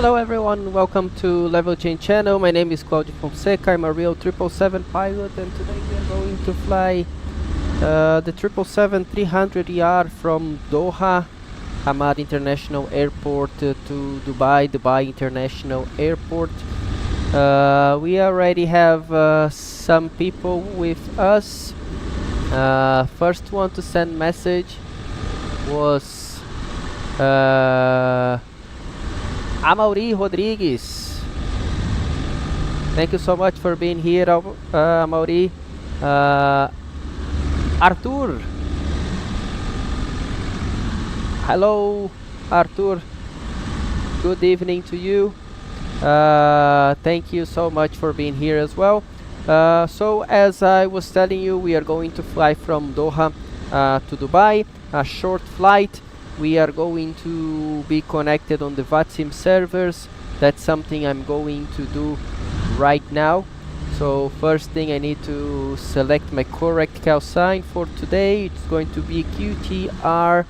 Hello everyone, welcome to Level Change channel. My name is Claudio Fonseca. I'm a real 777 pilot, and today we are going to fly the 777-300ER from Doha Hamad International Airport to Dubai International Airport. We already have some people with us. First one to send message was Amaury Rodrigues. Thank you so much for being here, Amaury. Arthur. Hello, Arthur. Good evening to you. Thank you so much for being here as well. So as I was telling you, we are going to fly from Doha to Dubai, a short flight. We are going to be connected on the VATSIM servers. That's something I'm going to do right now. So first thing, I need to select my correct call sign for today. It's going to be QTR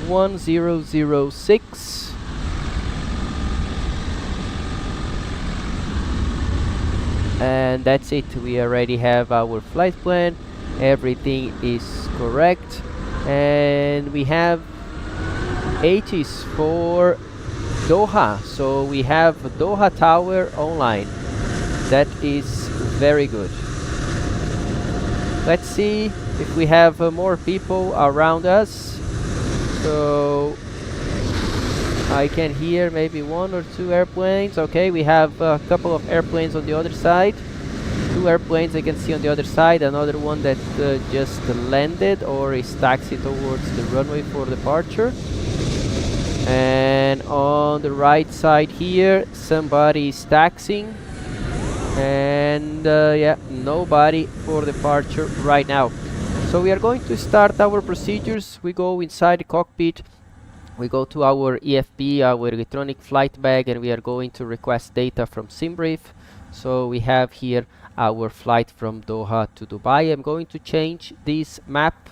1006. And that's it. We already have our flight plan. Everything is correct, and we have H's for Doha, so we have Doha Tower online. That is very good. Let's see if we have more people around us. So I can hear maybe one or two airplanes. Okay, we have a couple of airplanes on the other side. Two airplanes I can see on the other side. Another one that just landed or is taxiing towards the runway for departure. And on the right side here, somebody is taxiing. And yeah, nobody for departure right now. So we are going to start our procedures. We go inside the cockpit. We go to our EFB, our electronic flight bag, and we are going to request data from SimBrief. So we have here our flight from Doha to Dubai. I'm going to change this map.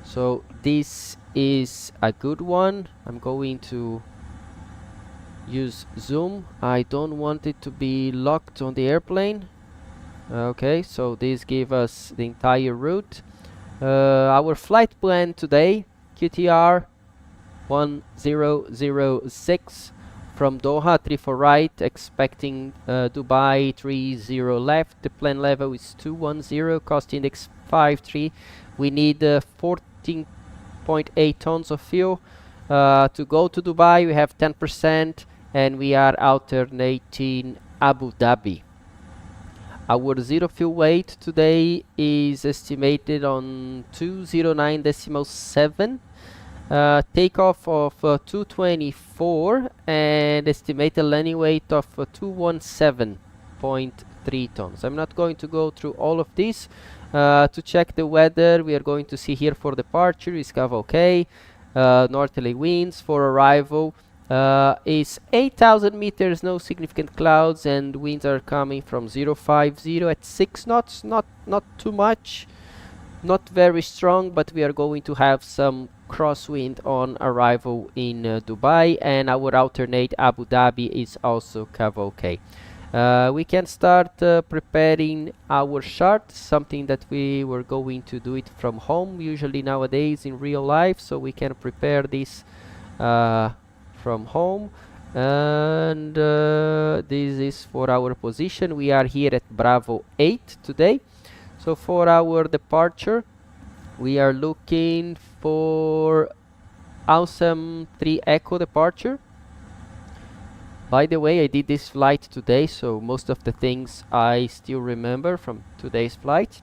So this is a good one. I'm going to use zoom. I don't want it to be locked on the airplane. Okay, so this gives us the entire route. Our flight plan today, QTR 1006 from Doha, 34 right, expecting Dubai 30 left. The plan level is 210, cost index 53. We need 14.8 tons of fuel. To go to Dubai, we have 10%, and we are alternating Abu Dhabi. Our zero fuel weight today is estimated on 209.7. Takeoff of 224 and estimated landing weight of 217.3 tons. I'm not going to go through all of this. To check the weather, we are going to see here for departure is okay. Northerly winds. For arrival is 8,000 meters, no significant clouds, and winds are coming from 050 at 6 knots. Not too much, not very strong, but we are going to have some crosswind on arrival in Dubai, and our alternate Abu Dhabi is also okay. We can start preparing our chart, something that we were going to do it from home usually nowadays in real life, so we can prepare this from home. And this is for our position. We are here at Bravo 8 today. So for our departure, we are looking for Awesome 3 Echo departure. By the way, I did this flight today, so most of the things I still remember from today's flight.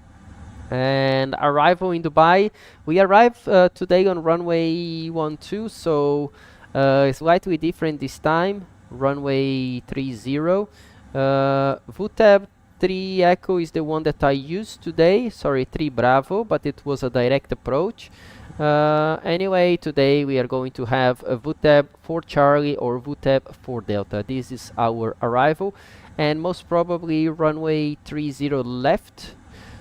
And arrival in Dubai, we arrived today on runway 12, so it's slightly different this time, runway 30. VTAB 3 Echo is the one that I used today, sorry, 3 Bravo, but it was a direct approach. Anyway, today we are going to have a VTAB for Charlie or VTAB for Delta. This is our arrival, and most probably runway 30 left.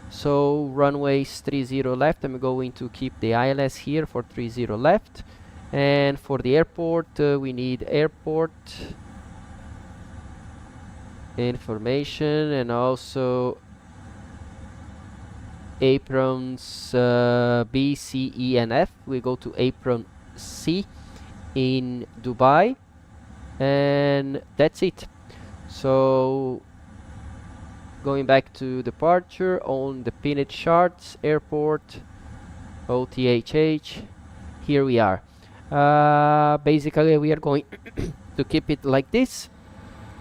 So runways 30 left, I'm going to keep the ILS here for 30 left. And for the airport, we need airport information and also aprons B, C, E, and F. We go to apron C in Dubai, and that's it. So going back to departure on the pinned charts, airport, OTHH, here we are. Basically we are going to keep it like this,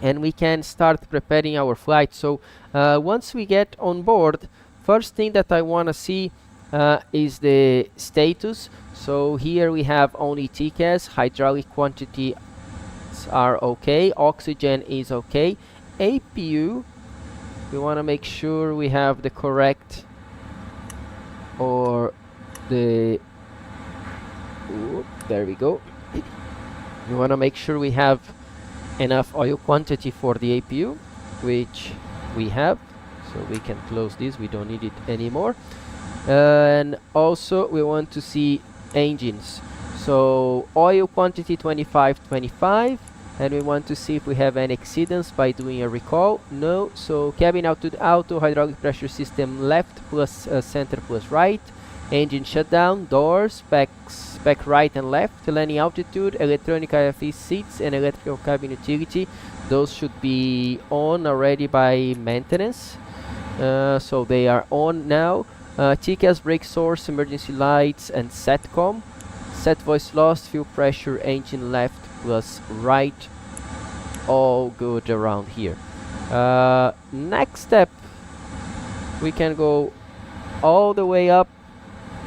and we can start preparing our flight. So once we get on board, first thing that I want to see is the status. So here we have only TCAS, hydraulic quantity are okay, oxygen is okay, APU, we want to make sure we have the correct, or the, there we go. We want to make sure we have enough oil quantity for the APU, which we have, so we can close this, we don't need it anymore. And also we want to see engines, so oil quantity 25, and we want to see if we have any exceedance by doing a recall. No. So cabin auto, hydraulic pressure system left plus center plus right, engine shutdown, doors, back right and left, landing altitude, electronic IFE seats, and electrical cabin utility. Those should be on already by maintenance, so they are on now. TCAS, brake source, emergency lights, and SATCOM. Set voice lost, fuel pressure, engine left plus right, all good around here. Next step, we can go all the way up,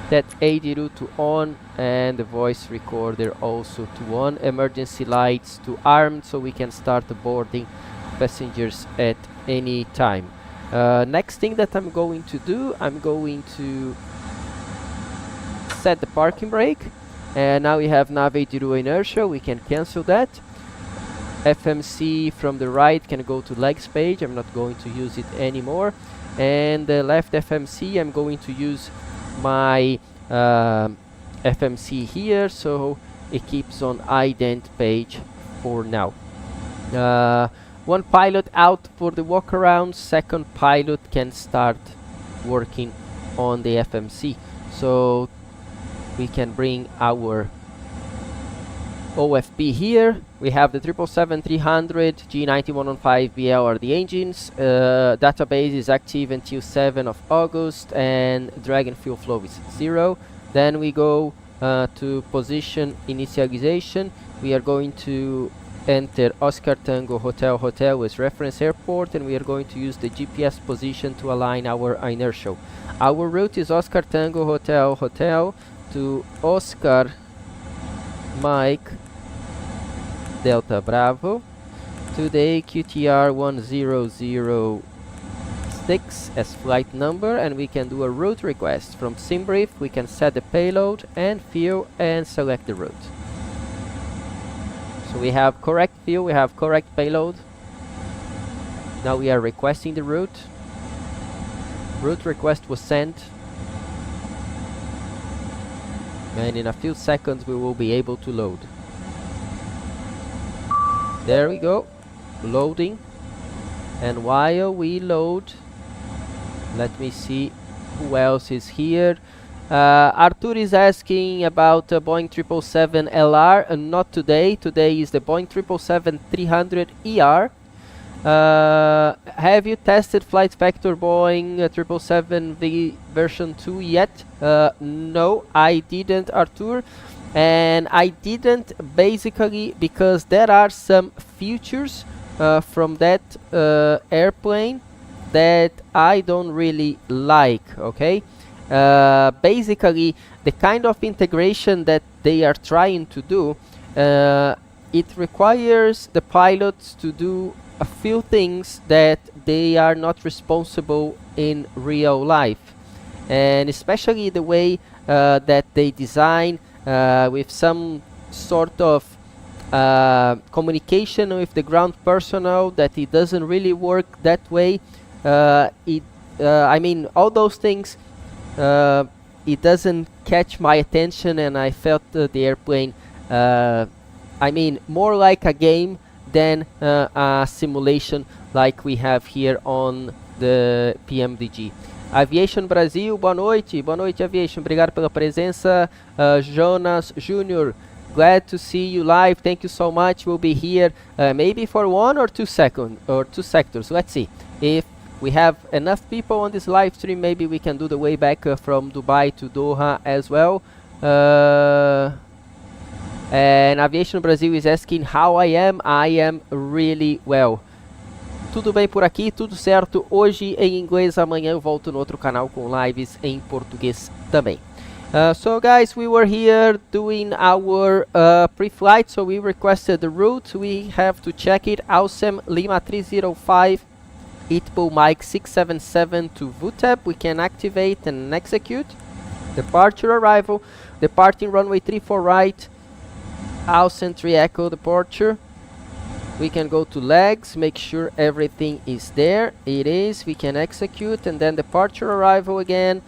that ADRU to on, and the voice recorder also to on, emergency lights to armed, so we can start boarding passengers at any time. Next thing that I'm going to do, I'm going to set the parking brake, and now we have nav ADRU inertia, we can cancel that. FMC from the right can go to legs page, I'm not going to use it anymore. And the left FMC, I'm going to use my FMC here, so it keeps on ident page for now. One pilot out for the walk around, second pilot can start working on the FMC, so we can bring our OFP here. We have the 777-300, G9115BL are the engines. Database is active until 7th of August, and Dragon fuel flow is 0. Then we go to position initialization. We are going to enter Oscar Tango Hotel as reference airport, and we are going to use the GPS position to align our inertial. Our route is Oscar Tango Hotel to Oscar Mike Delta Bravo to the QTR 1006 as flight number, and we can do a route request. From SimBrief we can set the payload and fuel and select the route. So we have correct fuel, we have correct payload. Now we are requesting the route. Route request was sent, and in a few seconds we will be able to load. There we go, loading. And while we load, let me see who else is here. Arthur is asking about Boeing 777LR, and not today. Today is the Boeing 777-300ER. Have you tested flight factor Boeing 777V version 2 yet? No, I didn't, Arthur. And I didn't basically because there are some features from that airplane that I don't really like, okay? Basically, the kind of integration that they are trying to do, it requires the pilots to do a few things that they are not responsible in real life, and especially the way that they design with some sort of communication with the ground personnel, that it doesn't really work that way. I mean, all those things, it doesn't catch my attention, and I felt the airplane I mean, more like a game than a simulation like we have here on the PMDG. Aviation Brasil, boa noite Aviation, obrigado pela presença. Jonas Jr., glad to see you live, thank you so much. We'll be here maybe for 1 or 2 sectors. Let's see if we have enough people on this live stream. Maybe we can do the way back from Dubai to Doha as well. And Aviation Brasil is asking how I am. I am really well. Tudo bem por aqui, tudo certo. Hoje em inglês, amanhã eu volto no outro canal com lives em português também. So guys, we were here doing our pre-flight, so we requested the route. We have to check it. Awesome, Lima 305, Itbo Mike 677 to VUTEP. We can activate and execute. Departure arrival, departing runway 34 right, Awesome 3 Echo departure. We can go to legs, make sure everything is there. It is. We can execute, and then departure arrival again.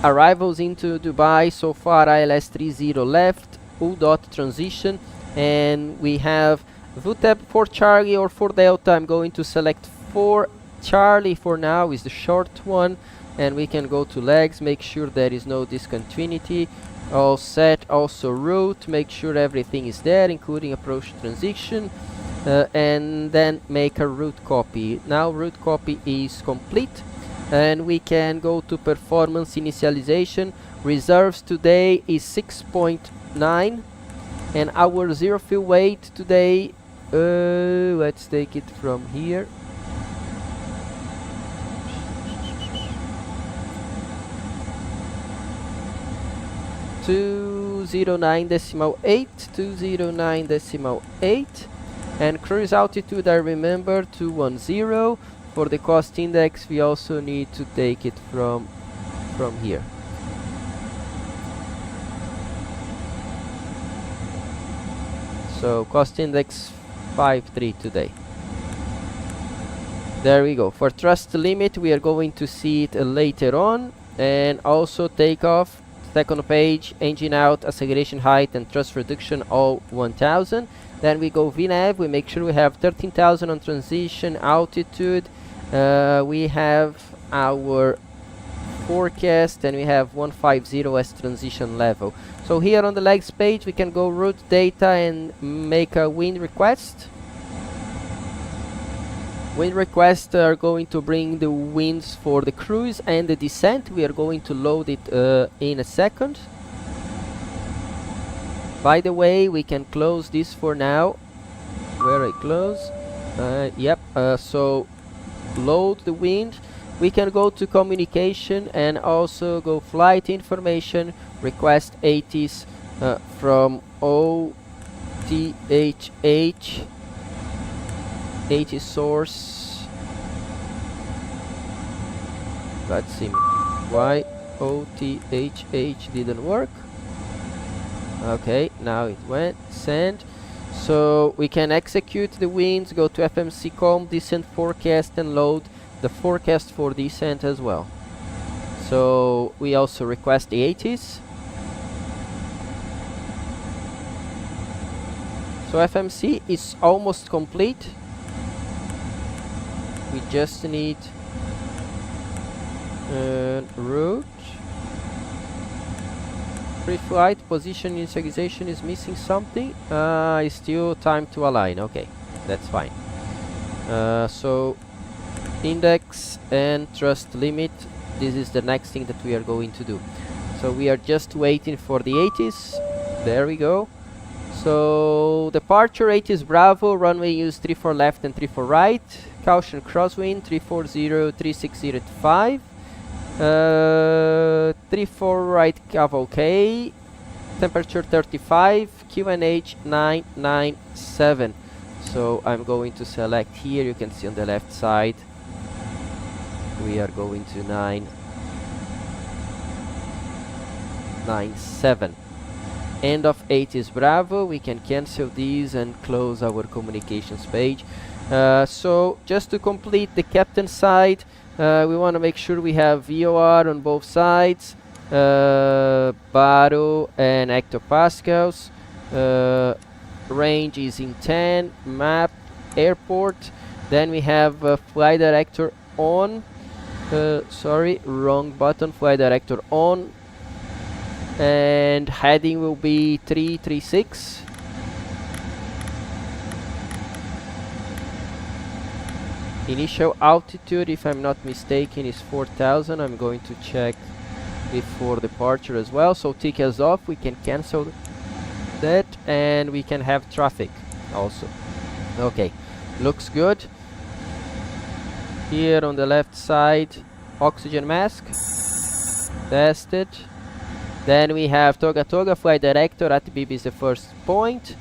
Arrivals into Dubai, so far ILS 30 left, UDOT transition, and we have VUTEP for Charlie or for Delta. I'm going to select for Charlie for now, is the short one, and we can go to legs, make sure there is no discontinuity. All set. Also route, make sure everything is there, including approach transition, and then make a route copy. Now route copy is complete. And we can go to performance initialization. Reserves today is 6.9, and our zero fuel weight today, let's take it from here. (209.8), and cruise altitude, I remember, 210. For the cost index, we also need to take it from here. So cost index 5.3 today. There we go. For thrust limit, we are going to see it later on, and also takeoff, second page, engine out, acceleration height, and thrust reduction all 1000. Then we go VNAV. We make sure we have 13,000 on transition altitude. We have our forecast, and we have 150 as transition level. So here on the legs page, we can go route data and make a wind request. Wind requests are going to bring the winds for the cruise and the descent. We are going to load it in a second. By the way, we can close this for now. Where I close? Yep. So load the wind. We can go to communication and also go flight information, request 80s from OTHH 80 source. Let's see why OTHH didn't work. Okay, now it went. Send. So we can execute the winds, go to FMC.com, descent forecast, and load the forecast for descent as well. So we also request the 80s. So FMC is almost complete. We just need route. Pre-flight position initialization is missing something. It's still time to align. Okay, that's fine. So index and thrust limit, this is the next thing that we are going to do. So we are just waiting for the 80s. There we go. So departure 80s Bravo, runway use 34 left and 34 right. Caution crosswind 340, 360 at 5. 34 right cavalcade, temperature 35, QNH 997. So I'm going to select here, you can see on the left side, we are going to 997. End of 80s Bravo. We can cancel these and close our communications page. So just to complete the captain side, we want to make sure we have VOR on both sides, baro and hectopascals. range is in 10, map, airport. Then we have flight director on. Sorry, wrong button. Flight director on. And heading will be 336. Initial altitude, if I'm not mistaken, is 4,000. I'm going to check before departure as well. So take us off, we can cancel that, and we can have traffic also. Okay, looks good. Here on the left side, oxygen mask tested. Then we have Toga Toga, flight director at BB is the first point.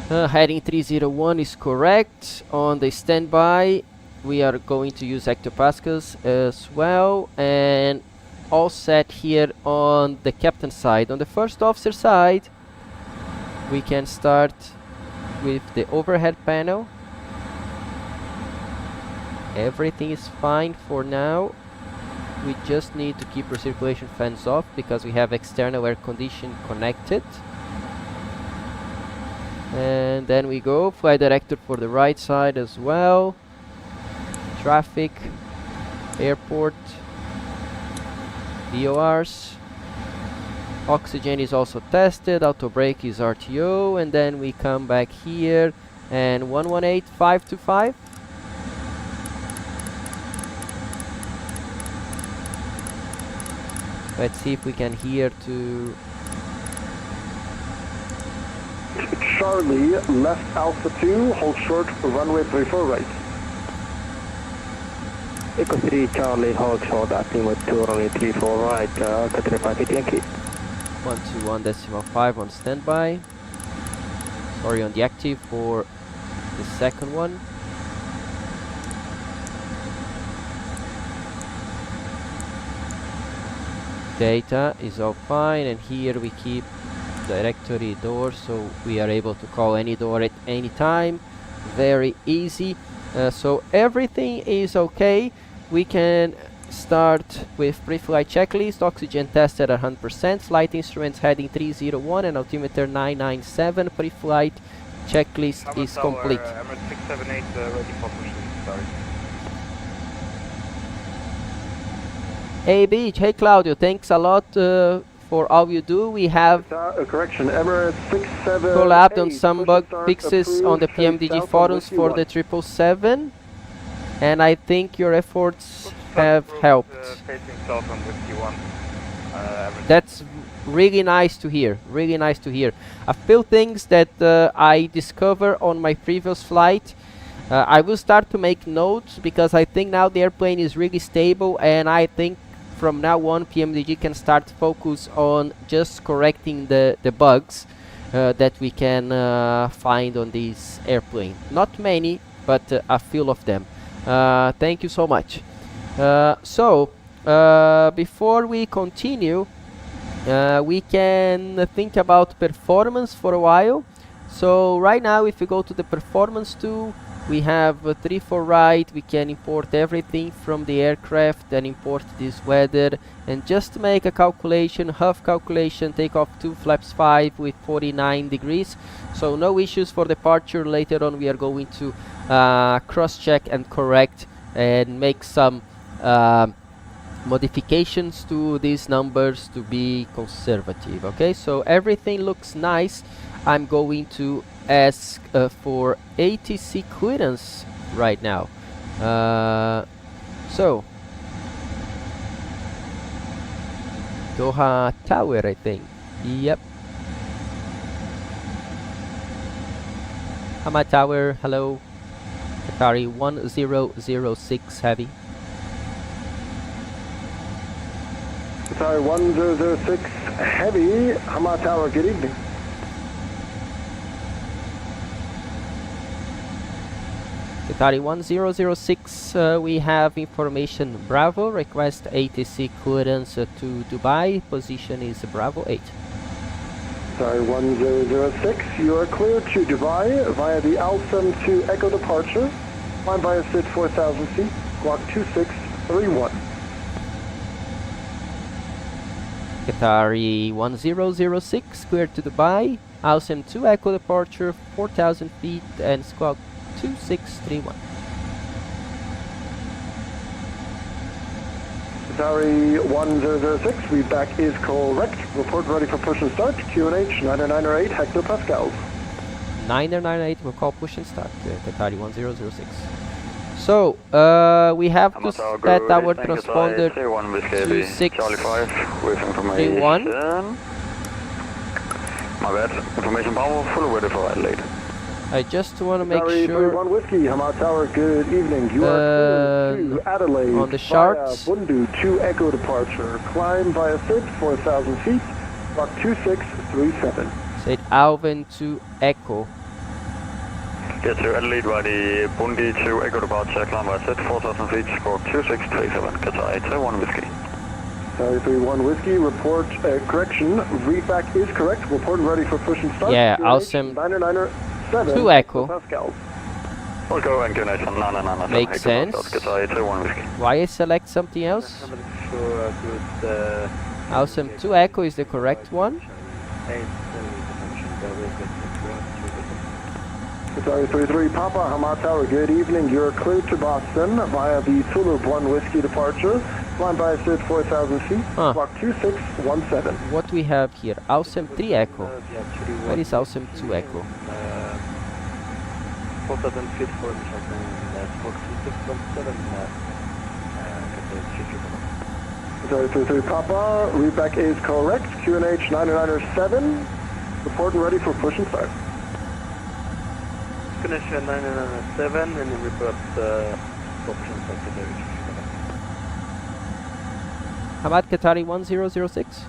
Heading 301 is correct. On the standby, we are going to use hectopascals as well, and all set here on the captain side. On the first officer side, we can start with the overhead panel. Everything is fine for now. We just need to keep recirculation fans off because we have external air condition connected. And then we go flight director for the right side as well. Traffic, airport, VORs. Oxygen is also tested, auto brake is RTO, and then we come back here and 118525. Let's see if we can hear to Charlie, left Alpha 2, hold short, runway 34 right. Echo 3 Charlie, hold short, acting with 2 runway 34 right, continue 5 Yankee. 121.5 on standby. Sorry, on the active for the second one. Data is all fine, and here we keep directory door, so we are able to call any door at any time. Very easy. So everything is okay. We can start with pre-flight checklist. Oxygen tested at 100%. Flight instruments heading 301 and altimeter 997. Pre-flight checklist is complete. MS678 ready for pushing. Sorry. Hey Beach, hey Claudio, thanks a lot for all you do. We have correction, Emirates 678 collabed on some bug fixes on the PMDG forums for the 777, and I think your efforts have helped. That's really nice to hear, really nice to hear. A few things that I discovered on my previous flight. I will start to make notes because I think now the airplane is really stable, and I think from now on PMDG can start focus on just correcting the bugs that we can find on this airplane. Not many, but a few of them. Thank you so much. Before we continue, we can think about performance for a while. So right now, if you go to the performance tool, we have 3-4 right. We can import everything from the aircraft and import this weather, and just make a calculation, HUF calculation, takeoff 2 flaps 5 with 49 degrees. So no issues for departure. Later on we are going to cross-check and correct and make some modifications to these numbers to be conservative. Okay, so everything looks nice. I'm going to ask for ATC clearance right now. So Doha Tower, I think. Yep. Hamad Tower, hello. Atari 1006 heavy. Atari 1006 heavy, Hamad Tower, good evening. Atari 1006, we have information Bravo, request ATC clearance to Dubai, position is Bravo 8. Sorry, 1006, you are clear to Dubai via the Al-72 Echo departure, climb via SID 4000 feet, squawk 2631. Qatari 1006, clear to Dubai. Awesome 2 Echo departure, 4,000 feet, and squawk 2631. Qatari 1006, feedback is correct. Report ready for push and start. QNH 998 hectopascals. 998, we'll call push and start, Qatari 1006. So, we have to set our transponder to 631. My bad, information powerful, ready for Adelaide. I just want to make Qatari sure 31 Whiskey, Hamad Tower, good evening. You are clear to Adelaide on the charts. via Bundu 2 Echo departure. Climb via SID 4,000 feet, Mach 2637. said Alvin to Echo. Get to Adelaide by the Bundy 2 Echo departure, climb by SID 4,000 feet, score 2637, Qatari 31 Whiskey. Qatari 31 Whiskey, report correction. Readback is correct. Report ready for push and start. Yeah, QNH awesome. 997 2 Echo. Pascals. We'll go and QNH 999. Makes sense. Qatari 31 Whiskey. Why I select something else? Awesome 2 Echo is the correct one. Qatari 33 Papa, Hamad Tower, good evening. You're clear to Boston via the Tulip 1 Whiskey departure. Flying by SID 4,000 feet, Mach 2617. What we have here? Awesome 3 Echo. Where is Awesome 2 Echo? 4,000 feet for Mach 2617. Qatari 33 Papa, readback is correct. QNH 997, report and ready for push and start. QNH 997 and report for push and start today. Hamad Qatari 1006.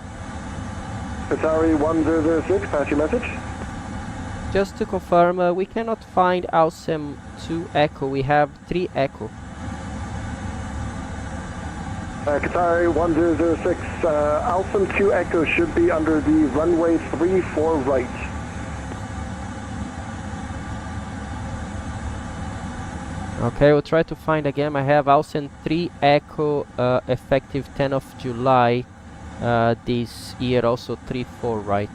Qatari 1006, pass your message. Just to confirm, we cannot find Awesome 2 Echo. We have 3 Echo. Qatari 1006, Awesome 2 Echo should be under the runway 34 right. Okay, we'll try to find again. I have Awesome 3 Echo effective 10th of July this year, also 34 right.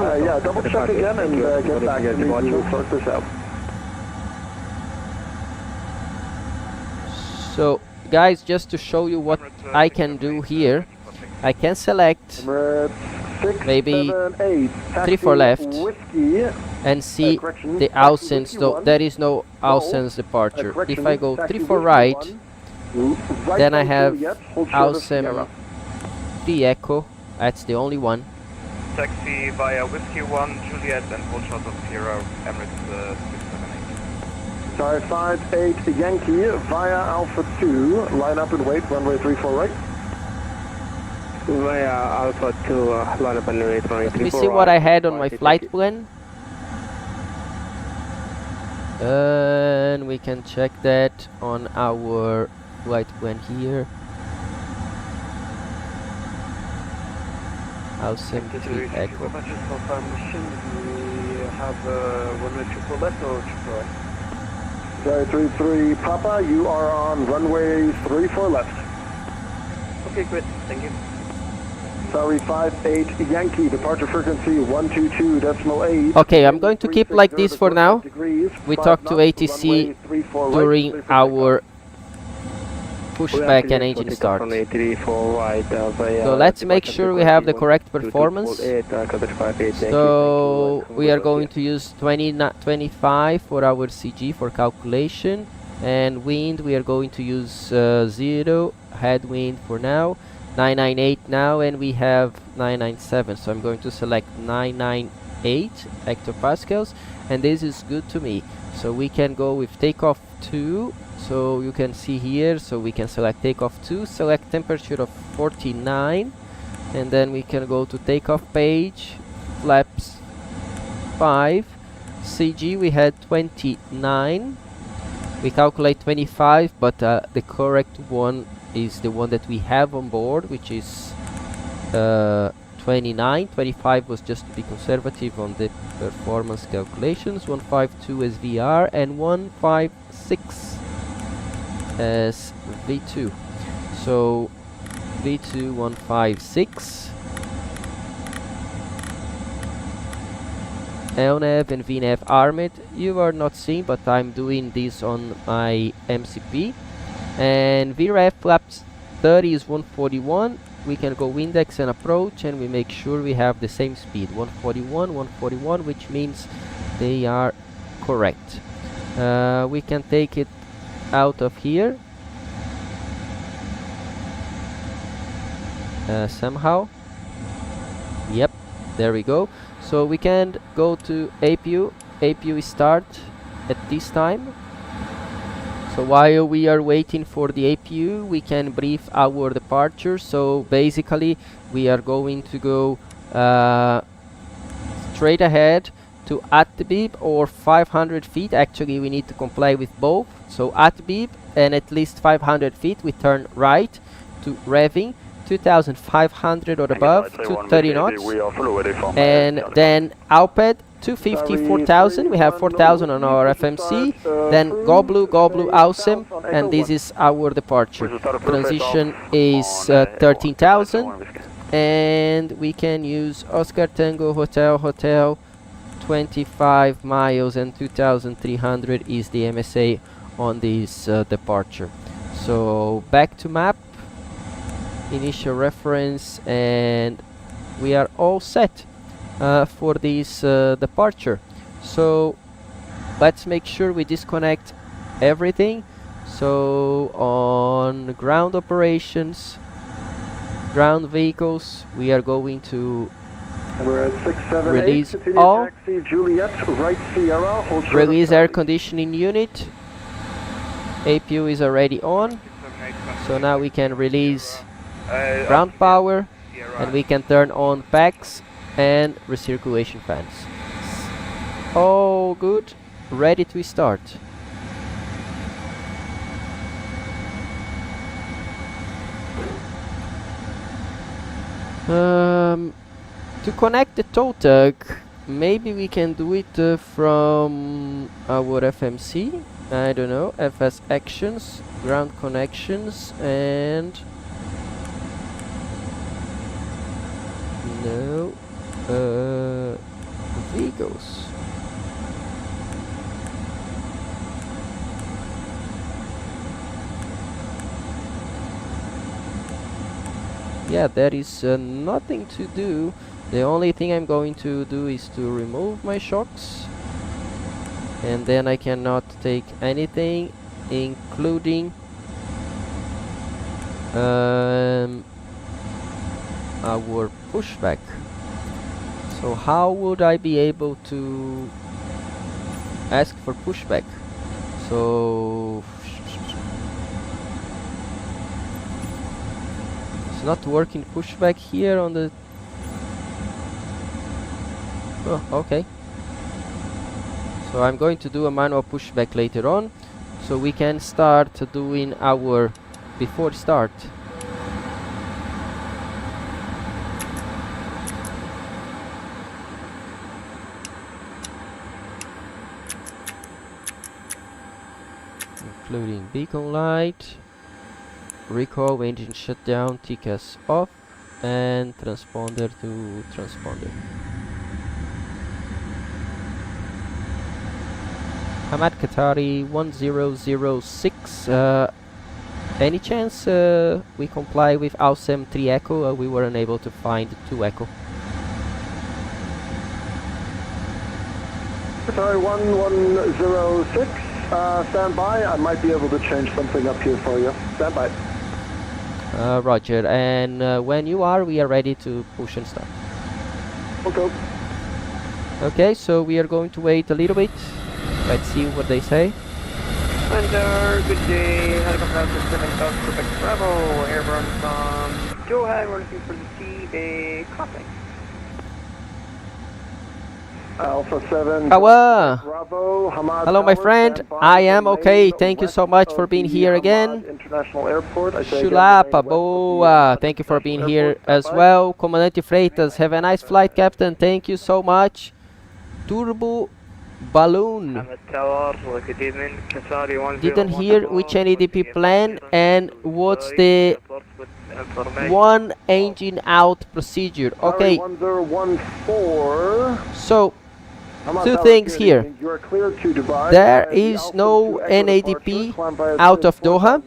Yeah, double check again and get back to me. We'll sort this out. So, guys, just to show you what I can do here, I can select maybe 3 for left and see the Awesome. So there is no Awesome departure. If I go 3 for right, then I have Awesome 3 Echo. That's the only one. Taxi via Whiskey 1, Juliet, and hold short of Sierra, Emirates 678. Sorry, 58 Yankee via Alpha 2, line up and wait, runway 34 right. Via Alpha 2, line up and wait, runway 34 right. Let me see what I had on my flight plan. And we can check that on our flight plan here. Awesome 3 Echo. We have runway 24 left or 24 right? Sorry, 33 Papa, you are on runway 34 left. Okay, great, thank you. Sorry, 58 Yankee, departure frequency 122.8. Okay, I'm going to keep like this for now. We talked to ATC during our pushback and engine start. So let's make sure we have the correct performance. So we are going to use 25 for our CG for calculation, and wind we are going to use 0, headwind for now, 998 now, and we have 997. So I'm going to select 998 hectopascals, and this is good to me. So we can go with takeoff 2. So you can see here, so we can select takeoff 2, select temperature of 49, and then we can go to takeoff page, flaps 5, CG we had 29, we calculate 25, but the correct one is the one that we have on board, which is 29, 25 was just to be conservative on the performance calculations, 152 SVR and 156 as V2. So V2 156. LNAV and VNAV armed. You are not seeing, but I'm doing this on my MCP. And VREF flaps 30 is 141. We can go index and approach, and we make sure we have the same speed, 141, 141, which means they are correct. We can take it out of here somehow. Yep, there we go. So we can go to APU. APU is start at this time. So while we are waiting for the APU, we can brief our departure. So basically, we are going to go straight ahead to Atbib or 500 feet. Actually, we need to comply with both. So Atbib and at least 500 feet, we turn right to revving 2,500 or above, 230 knots. And then Alped 250, 4,000. We have 4,000 on our FMC. Then go blue, awesome. And this is our departure. Transition is 13,000. And we can use Oscar Tango Hotel 25 miles and 2,300 is the MSA on this departure. So back to map, initial reference, and we are all set for this departure. So let's make sure we disconnect everything. So on ground operations, ground vehicles, we are going to release all. Taxi Juliet, right Sierra, hold short Release air conditioning unit. APU is already on. So now we can release ground power, and we can turn on packs and recirculation fans. All good, ready to start. To connect the tow tug, maybe we can do it from our FMC. I don't know, FS actions, ground connections, and no vehicles. Yeah, there is nothing to do. The only thing I'm going to do is to remove my shocks, and then I cannot take anything, including our pushback. So how would I be able to ask for pushback? So it's not working pushback here on the... Oh, okay. So I'm going to do a manual pushback later on, so we can start doing our before start. Including beacon light, recall, engine shutdown, TCAS off, and transponder to transponder. Hamad Qatari 1006. Any chance we comply with AUSEM 3 Echo? We were unable to find 2 Echo. Sorry, 1106. Stand by. I might be able to change something up here for you. Stand by. Roger. And when you are, we are ready to push and start. Okay. Okay, so we are going to wait a little bit. Let's see what they say. Commander, good day. Helicopter 7 South Quebec Bravo. Airborne from Doha. We're looking for the T-Bay Cockpit. Alpha 7. Bravo, hello my friend, I am okay, thank you so much for being here again. International Airport. Shulapa, boa, thank you for being here as well. Comandante Freitas, have a nice flight, Captain, thank you so much. Turbo balloon. Didn't hear which NADP plan and what's the one engine out procedure. Okay, 1014. so two things here. There is no NADP out of Doha.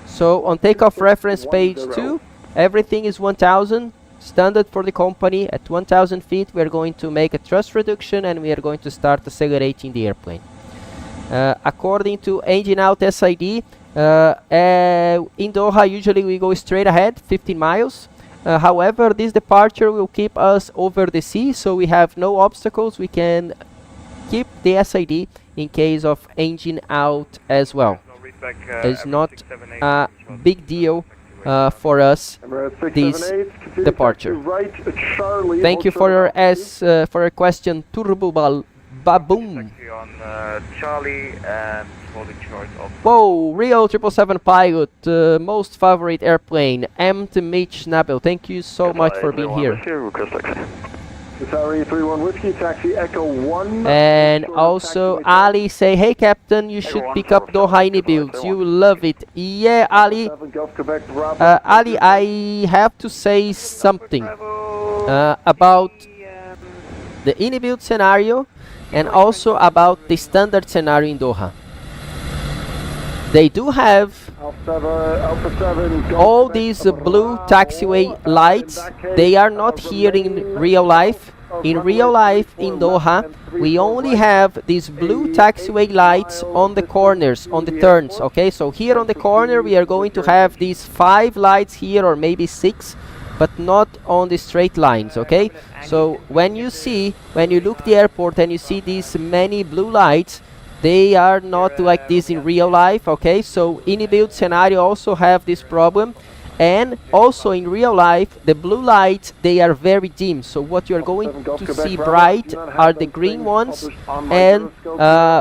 So on takeoff reference page 2, everything is 1000. Standard for the company. At 1000 feet we are going to make a thrust reduction and we are going to start accelerating the airplane. According to engine out SID, in Doha usually we go straight ahead 15 miles. However, this departure will keep us over the sea, so we have no obstacles. We can keep the SID in case of engine out as well. It's not a big deal for us, this departure. Thank you for your for your question, Turbo Baboon. Whoa, Rio 777 pilot, most favorite airplane, M to Mitch Nabel. Thank you so much for being here. And also Ali say, hey Captain, you should pick up Doha builds. You will love it. Yeah, Ali. Ali, I have to say something about the build scenario and also about the standard scenario in Doha. They do have all these blue taxiway lights. They are not here in real life. In real life in Doha, we only have these blue taxiway lights on the corners, on the turns. Okay, so here on the corner we are going to have these 5 lights here, or maybe 6, but not on the straight lines. Okay, so when you look the airport and you see these many blue lights, they are not like this in real life. Okay, so in a build scenario also have this problem. And also in real life, the blue lights, they are very dim. So what you're going to see bright are the green ones and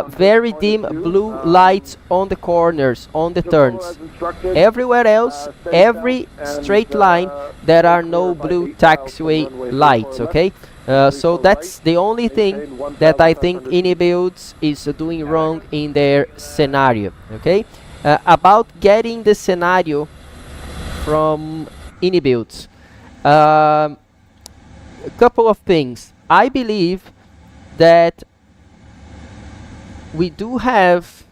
very dim blue lights on the corners, on the turns. Everywhere else, every straight line, there are no blue taxiway lights, okay? So that's the only thing that I think Inibuilds is doing wrong in their scenario, okay? About getting the scenario from Inibuilds, a couple of things. I believe that we do have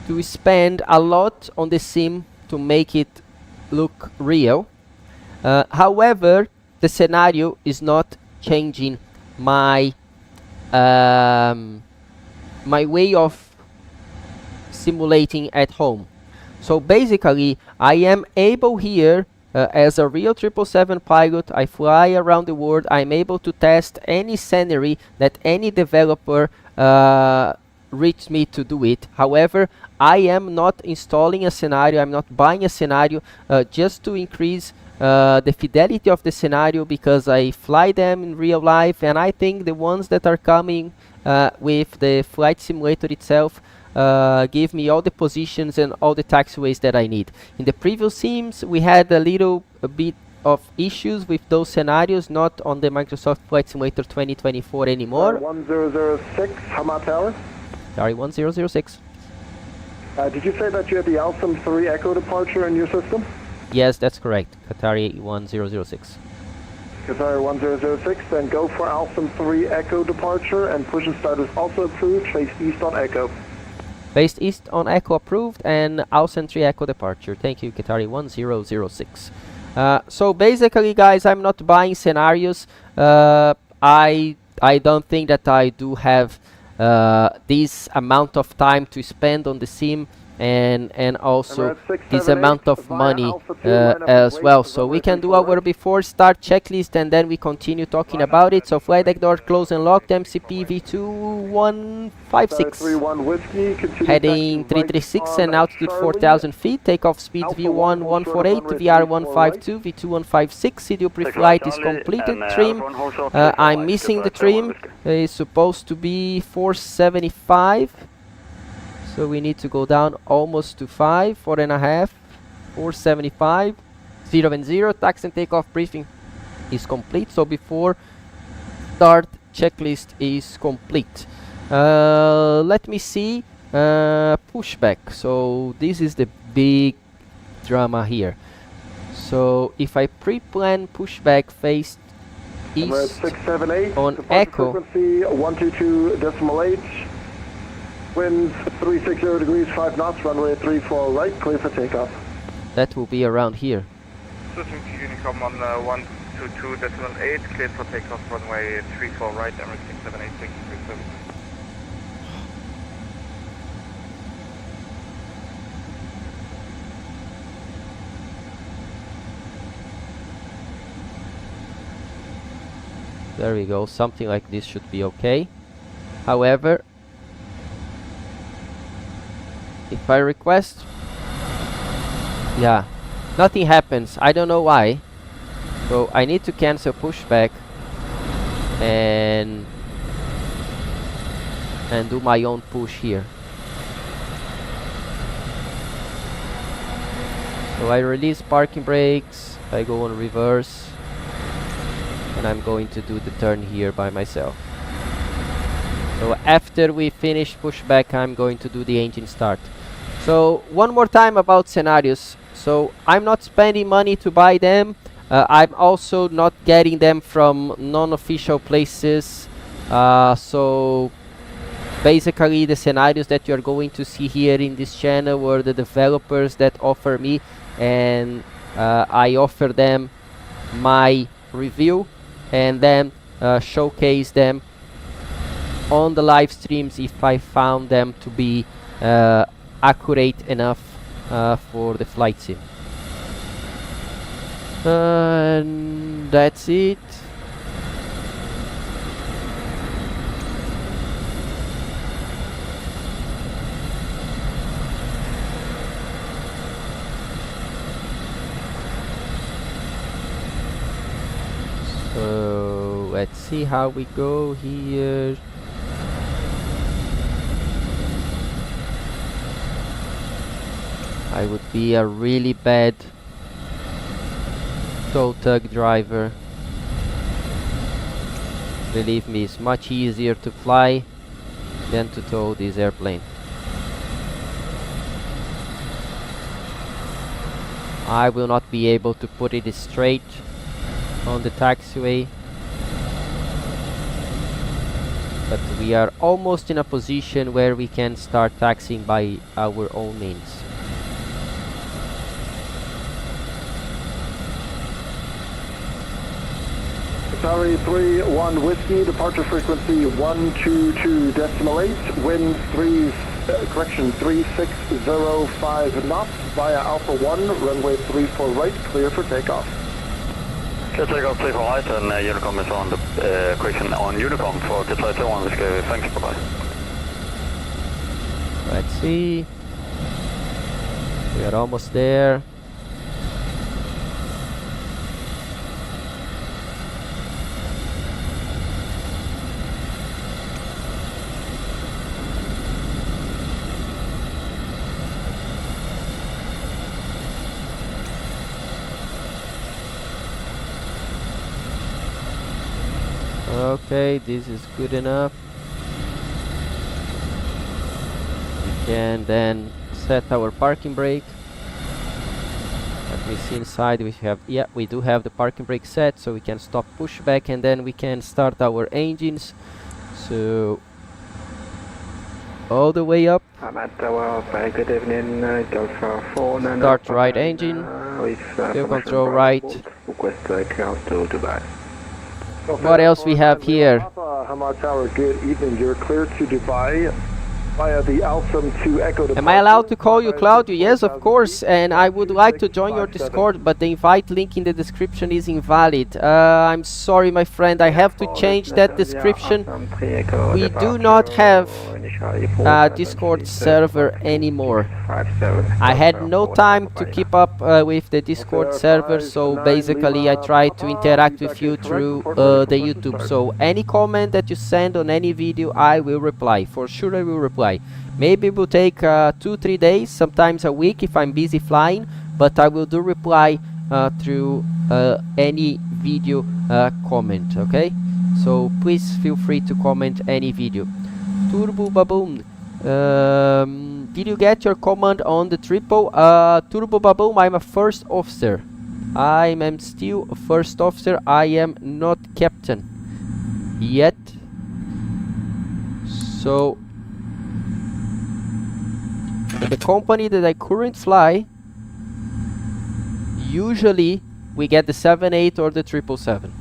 to spend a lot on the sim to make it look real. However, the scenario is not changing my my way of simulating at home. So basically, I am able here, as a real 777 pilot, I fly around the world, I'm able to test any scenery that any developer reached me to do it. However, I am not installing a scenario, I'm not buying a scenario just to increase the fidelity of the scenario, because I fly them in real life, and I think the ones that are coming with the flight simulator itself give me all the positions and all the taxiways that I need. In the previous sims, we had a bit of issues with those scenarios, not on the Microsoft Flight Simulator 2024 anymore. 1006, Hamad Tower. Sorry, 1006. Did you say that you had the Alstom 3 Echo departure in your system? Yes, that's correct. Qatari 1006. Qatari 1006, then go for Alstom 3 Echo departure, and push and start is also approved, face east on Echo. Based east on Echo approved, and Alstom 3 Echo departure. Thank you, Qatari 1006. So basically, guys, I'm not buying scenarios. I don't think that I do have this amount of time to spend on the sim, and also this amount of money as well. So we can do our before start checklist, and then we continue talking about it. So flight deck door closed and locked, MCP V2156 heading 336 and altitude 4000 feet, takeoff speed V1 148, VR 152, V2 156. CDU pre-flight is completed. Trim, I'm missing the trim. It's supposed to be 475. So we need to go down almost to 5, 4.5, 475, 0 and 0. Taxi and takeoff briefing is complete. So before start checklist is complete. Let me see. Pushback. So this is the big drama here. So if I pre-plan pushback face east 678 on echo, frequency 122.8, winds 360 degrees 5 knots, runway 34 right, clear for takeoff. that will be around here. Switching to Unicom on 122.8, cleared for takeoff, runway 34 right, Emirates 678, thank you for your service. There we go, something like this should be okay. However, if I request, yeah, nothing happens. I don't know why. So I need to cancel pushback and do my own push here. So I release parking brakes, I go on reverse, and I'm going to do the turn here by myself. So after we finish pushback, I'm going to do the engine start. So one more time about scenarios. So I'm not spending money to buy them. I'm also not getting them from non-official places. So basically the scenarios that you're going to see here in this channel were the developers that offer me, and I offer them my review and then showcase them on the live streams if I found them to be accurate enough for the flight sim. And that's it. So let's see how we go here. I would be a really bad tow tug driver. Believe me, it's much easier to fly than to tow this airplane. I will not be able to put it straight on the taxiway, but we are almost in a position where we can start taxiing by our own means. Sorry, 31 Whiskey, departure frequency 122.8, wind 3605 knots via Alpha 1, runway 34 right, clear for takeoff. Clear takeoff 34 right, and Unicom is on the question on Unicom for Qatar 21 Whiskey. Thanks, bye-bye. Let's see. We are almost there. Okay, this is good enough. We can then set our parking brake. Let me see inside. We have, yeah, we do have the parking brake set, so we can stop pushback and then we can start our engines. So all the way up. Very good evening. Start right engine. Fuel control right. What else we have here? Hamad Tower, good evening. You're clear to Dubai via the Alstom to Echo. Am I allowed to call you Claudio? Yes, of course, and I would like to join your Discord, but the invite link in the description is invalid. I'm sorry, my friend, I have to change that description. We do not have a Discord server anymore. I had no time to keep up with the Discord server, so basically I try to interact with you through the YouTube. So any comment that you send on any video, I will reply. For sure I will reply. Maybe it will take 2-3 days, sometimes a week if I'm busy flying, but I will do reply through any video comment, okay? So please feel free to comment any video. Turbo Baboon, did you get your command on the triple? Turbo Baboon, I'm a first officer. I am still a first officer. I am not captain yet. So the company that I currently fly, usually we get the 78 or the 777.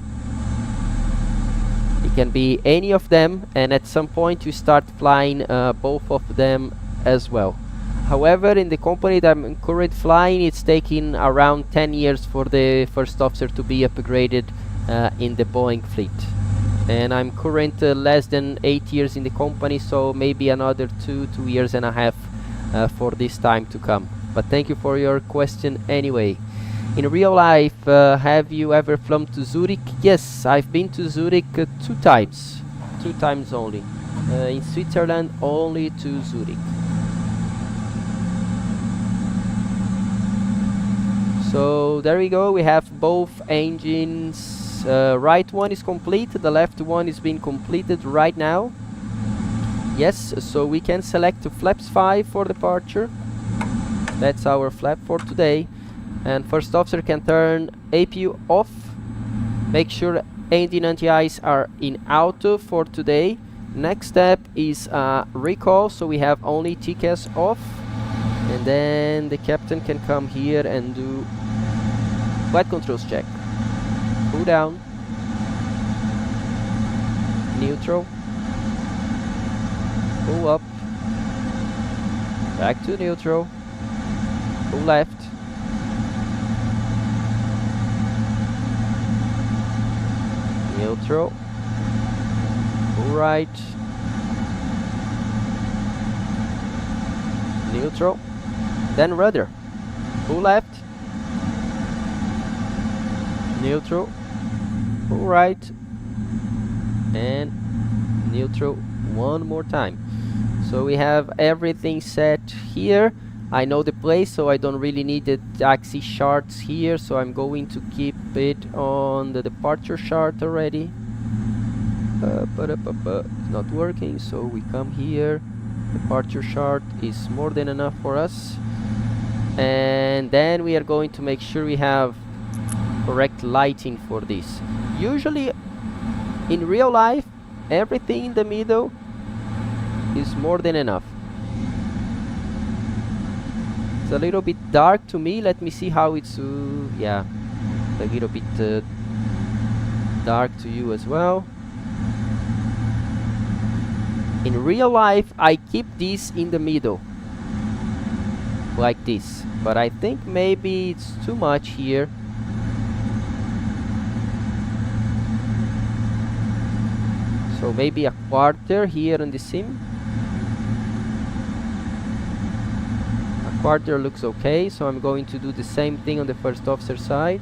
It can be any of them, and at some point you start flying both of them as well. However, in the company that I'm currently flying, it's taking around 10 years for the first officer to be upgraded in the Boeing fleet. And I'm currently less than 8 years in the company, so maybe another 2 years and a half for this time to come. But thank you for your question anyway. In real life, have you ever flown to Zurich? Yes, I've been to Zurich 2 times. 2 times only. In Switzerland, only to Zurich. So there we go, we have both engines. Right one is complete, the left one is being completed right now. Yes, so we can select flaps 5 for departure. That's our flap for today. And first officer can turn APU off. Make sure engine anti-ice are in auto for today. Next step is recall, so we have only TCAS off. And then the captain can come here and do flight controls check. Pull down. Neutral. Pull up. Back to neutral. Pull left. Neutral. Pull right. Neutral. Then rudder. Pull left. Neutral. Pull right. And neutral one more time. So we have everything set here. I know the place, so I don't really need the taxi charts here, so I'm going to keep it on the departure chart already. It's not working, so we come here. Departure chart is more than enough for us. And then we are going to make sure we have correct lighting for this. Usually in real life, everything in the middle is more than enough. It's a little bit dark to me. Let me see how it's yeah, a little bit dark to you as well. In real life, I keep this in the middle like this, but I think maybe it's too much here. So maybe a quarter here on the sim. A quarter looks okay, so I'm going to do the same thing on the first officer side.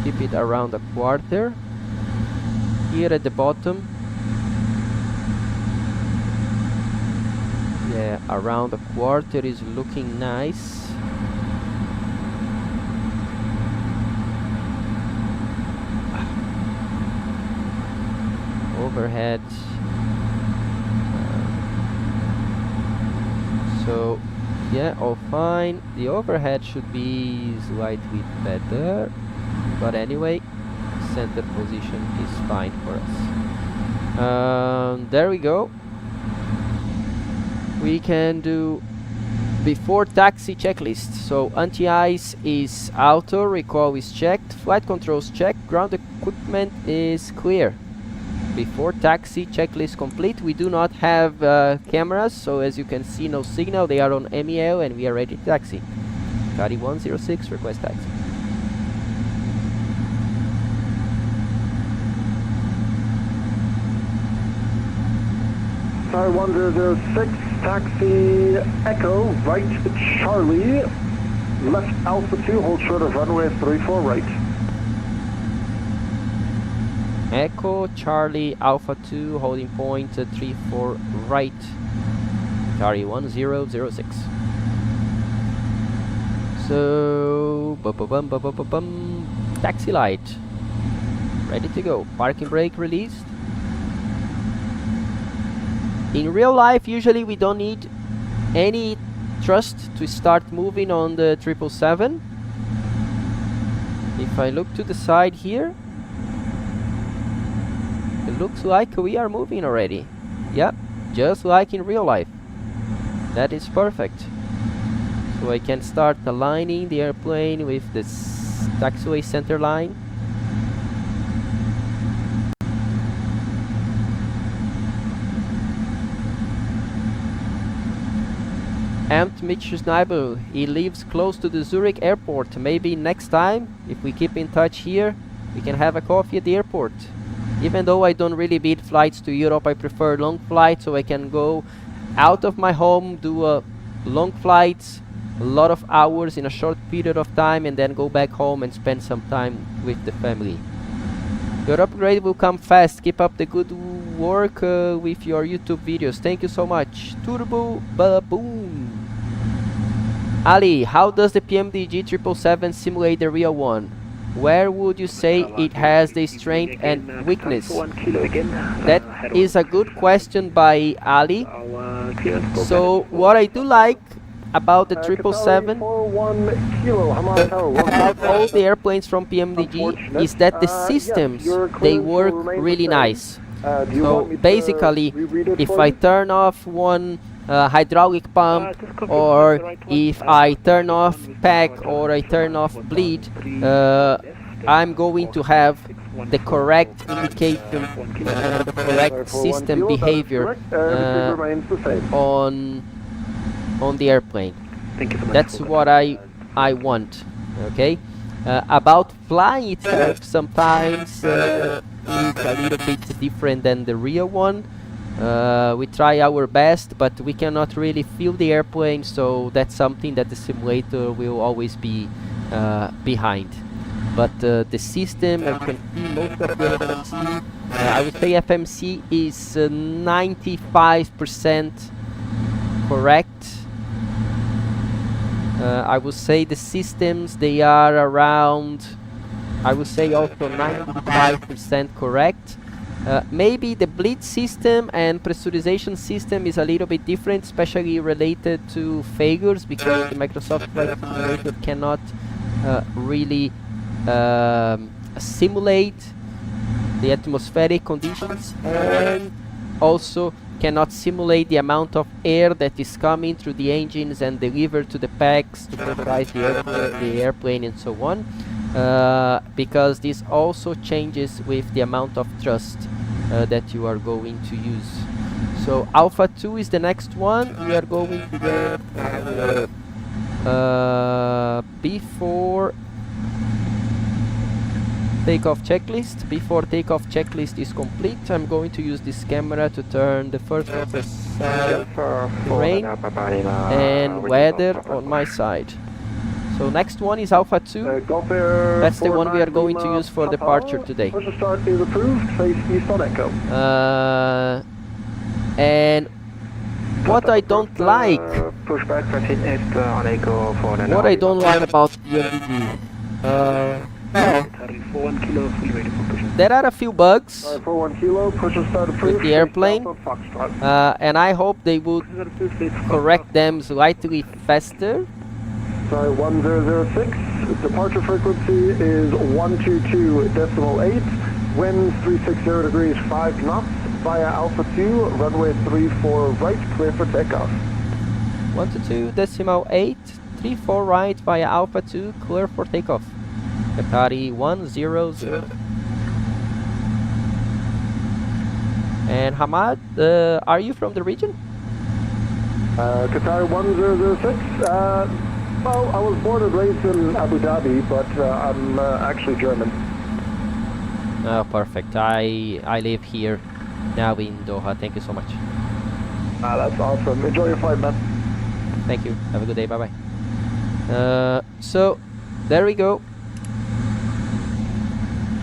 Keep it around a quarter. Here at the bottom, yeah, around a quarter is looking nice. Overhead. So yeah, all fine. The overhead should be slightly better, but anyway, center position is fine for us. There we go. We can do before taxi checklist. So anti-ice is auto, recall is checked, flight controls checked, ground equipment is clear. Before taxi checklist complete. We do not have cameras, so as you can see, no signal. They are on MEL and we are ready to taxi. Cari 106, request taxi. Sorry, 1006, taxi Echo, right Charlie, left Alpha 2, hold short of runway 34 right. Echo Charlie Alpha 2, holding point 34 right. Cari 1006. So, taxi light. Ready to go. Parking brake released. In real life, usually we don't need any thrust to start moving on the 777. If I look to the side here, it looks like we are moving already. Yep, just like in real life. That is perfect. So I can start aligning the airplane with this taxiway center line. Amt Mitch Schneiber, he lives close to the Zurich airport. Maybe next time, if we keep in touch here, we can have a coffee at the airport. Even though I don't really beat flights to Europe, I prefer long flights so I can go out of my home, do long flights, a lot of hours in a short period of time, and then go back home and spend some time with the family. Your upgrade will come fast. Keep up the good work with your YouTube videos. Thank you so much. Turbo Baboon. Ali, how does the PMDG 777 simulate the real one? Where would you say it has the strength and weakness? That is a good question by Ali. So what I do like about the 777, about all the airplanes from PMDG, is that the systems, they work really nice. So basically, if I turn off one hydraulic pump, or if I turn off pack, or I turn off bleed, I'm going to have the correct indication, the correct system behavior on the airplane. That's what I want. Okay. About flying itself, sometimes it's a little bit different than the real one. We try our best, but we cannot really feel the airplane, so that's something that the simulator will always be behind. But the system, you can see most of the FMC, I would say FMC is 95% correct. I would say the systems, they are around, I would say also 95% correct. Maybe the bleed system and pressurization system is a little bit different, especially related to failures, because the Microsoft Flight Simulator cannot really simulate the atmospheric conditions, and also cannot simulate the amount of air that is coming through the engines and delivered to the packs to pressurize the airplane and so on, because this also changes with the amount of thrust that you are going to use. So Alpha 2 is the next one. We are going to get before takeoff checklist. Before takeoff checklist is complete, I'm going to use this camera to turn the first rain and weather on my side. So next one is Alpha 2. That's the one we are going to use for departure today. Push to start is approved. Face east on Echo. And what I don't like, Pushback east on Echo for the what I don't like about PMDG, there are a few bugs with the airplane, and I hope they would correct them slightly faster. Sorry, 1006. Departure frequency is 122.8. Winds 360 degrees 5 knots via Alpha 2, runway 34 right, clear for takeoff. 122.8, 34 right via Alpha 2, clear for takeoff. Qatari 100. And Hamad, are you from the region? Qatari 1006. Well, I was born and raised in Abu Dhabi, but I'm actually German. Oh, perfect. I live here now in Doha. Thank you so much. That's awesome. Enjoy your flight, man. Thank you. Have a good day. Bye bye. So there we go.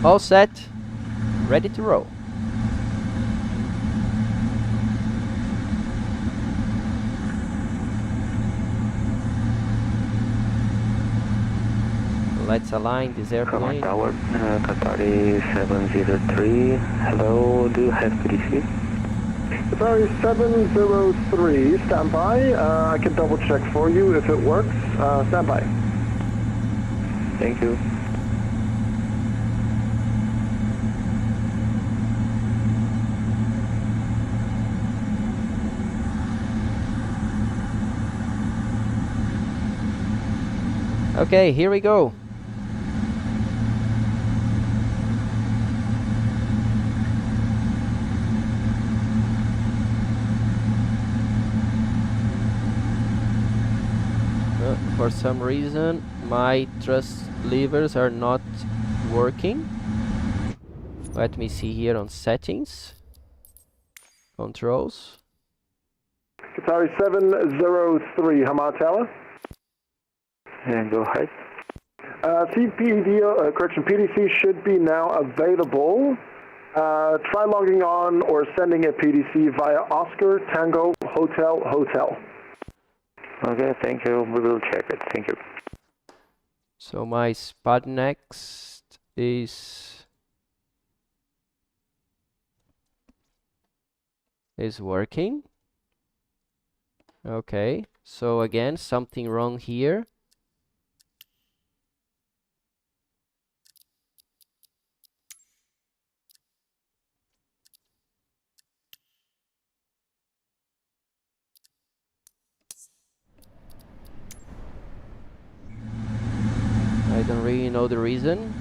All set. Ready to roll. Let's align this airplane. Tower, Qatari 703. Hello, do you have PDC? Sorry, 703, stand by. I can double check for you if it works. Stand by. Thank you. Okay, here we go. For some reason my thrust levers are not working. Let me see here on settings, controls. Sorry, 703, Hamad Tower. And go ahead. PDC should be now available. Try logging on or sending a PDC via Oscar Tango Hotel Hotel. Okay, thank you. We will check it. Thank you. So my spot next is working. Okay, so again something wrong here. I don't really know the reason.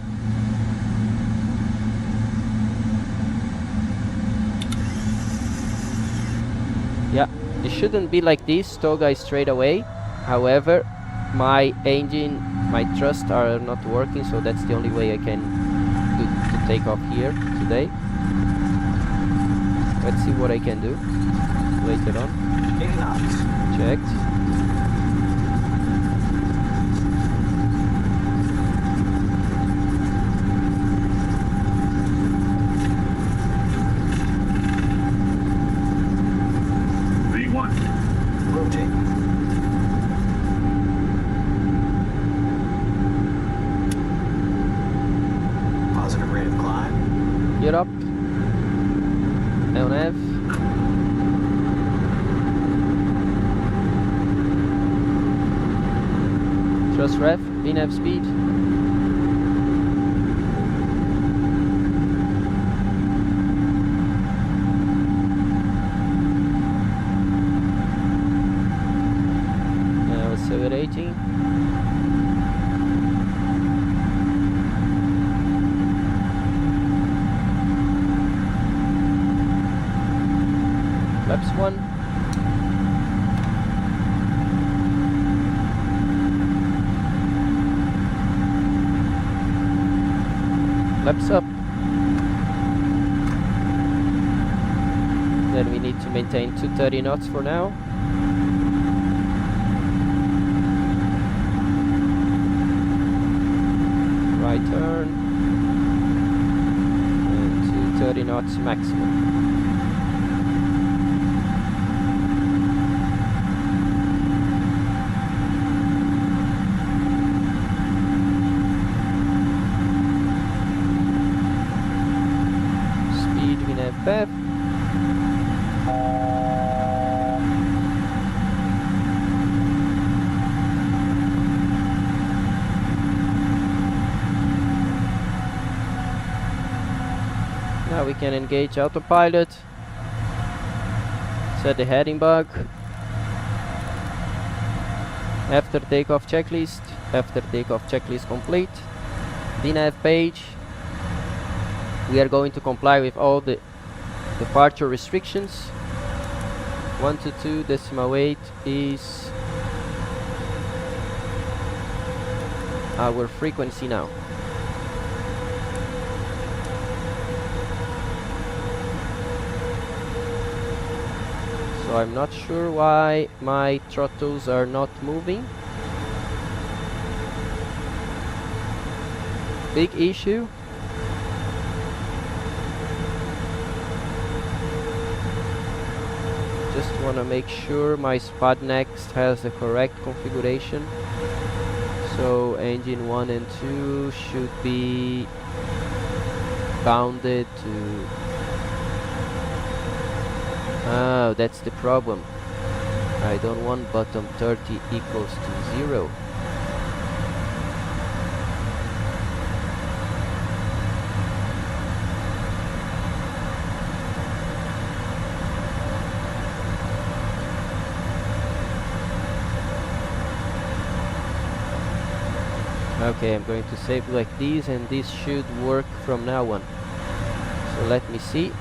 Yeah, it shouldn't be like this, tow guy straight away. However, my engine, my thrust are not working, so that's the only way I can do to take off here today. Let's see what I can do later on. Checked. Get up. LNAV. Thrust ref. VNAV speed. Now accelerating. Flaps 1. Flaps up. Then we need to maintain 230 knots for now. Right turn. And 230 knots maximum. BEP. Now we can engage autopilot, set the heading bug, after takeoff checklist, complete, VNAV page. We are going to comply with all the departure restrictions. 122.8 is our frequency now. So I'm not sure why my throttles are not moving. Big issue. Just want to make sure my spot next has the correct configuration. So engine 1 and 2 should be bounded to Oh, that's the problem. I don't want bottom 30 equals to 0. Okay, I'm going to save like this, and this should work from now on. So let me see.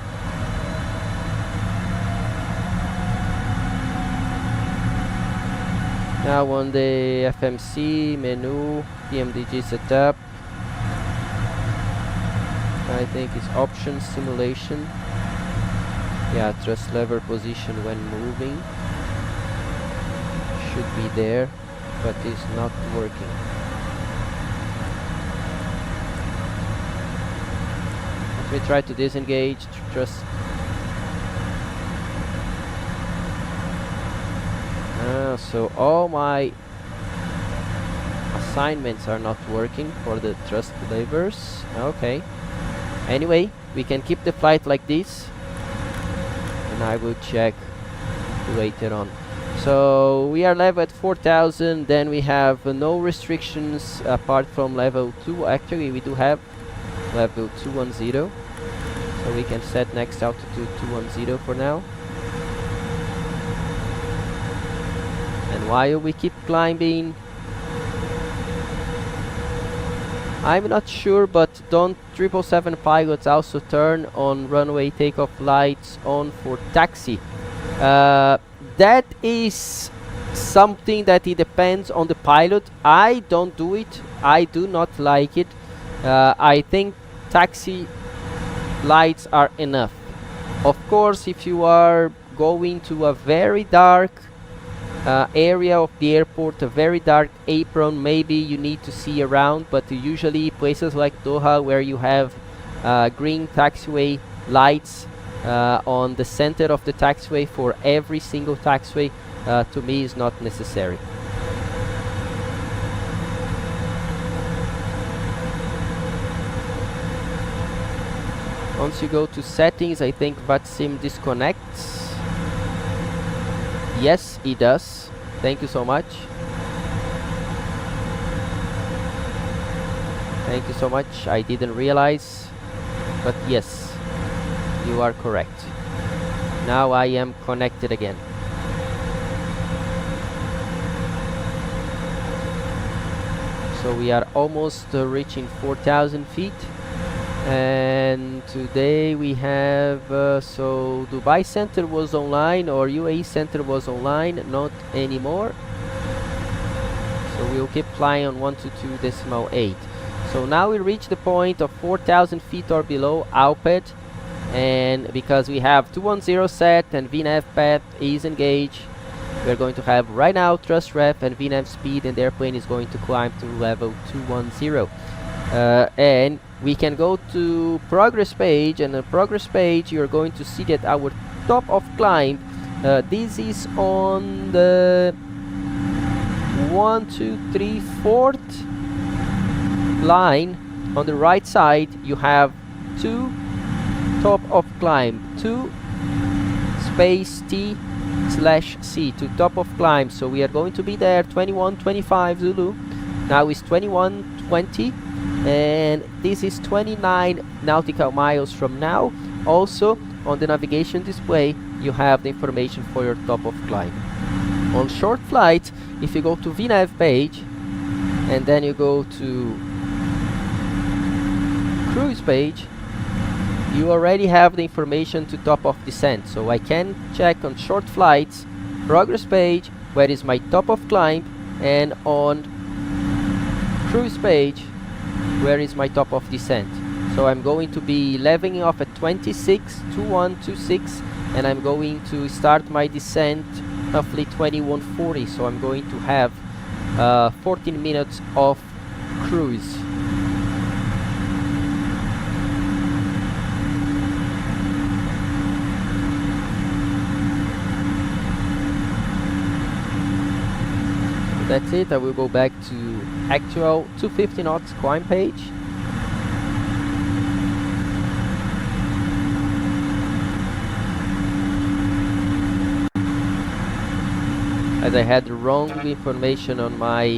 Now on the FMC menu, PMDG setup, I think it's options simulation. Yeah, thrust lever position when moving should be there, but it's not working. Let me try to disengage thrust. So all my assignments are not working for the thrust levers. Okay. Anyway, we can keep the flight like this, and I will check later on. So we are level at 4,000. Then we have no restrictions apart from level 2. Actually, we do have level 210. So we can set next altitude 210 for now. And while we keep climbing, I'm not sure, but don't 777 pilots also turn on runway takeoff lights on for taxi? That is something that it depends on the pilot. I don't do it. I do not like it. I think taxi lights are enough. Of course, if you are going to a very dark area of the airport, a very dark apron, maybe you need to see around, but usually places like Doha, where you have green taxiway lights on the center of the taxiway for every single taxiway, to me is not necessary. Once you go to settings, I think VATSIM disconnects. Yes, it does. Thank you so much. Thank you so much. I didn't realize, but yes, you are correct. Now I am connected again. So we are almost reaching 4,000 feet. And today we have so Dubai Center was online, or UAE Center was online, not anymore. So we'll keep flying on 122.8. So now we reach the point of 4,000 feet or below Alped, and because we have 210 set and VNAV path is engaged, we're going to have right now thrust ref and VNAV speed, and the airplane is going to climb to level 210. And we can go to progress page, and the progress page you're going to see that our top of climb, this is on the 1, 2, 3, 4th line. On the right side you have 2 top of climb, 2 space T/C to top of climb. So we are going to be there 2125 Zulu. Now it's 2120, and this is 29 nautical miles from now. Also on the navigation display you have the information for your top of climb. On short flight, if you go to VNAV page and then you go to cruise page, you already have the information to top of descent. So I can check on short flights progress page where is my top of climb, and on cruise page where is my top of descent. So I'm going to be leveling off at 262126, and I'm going to start my descent roughly 2140. So I'm going to have 14 minutes of cruise. That's it. I will go back to actual 250 knots climb page. as I had wrong information on my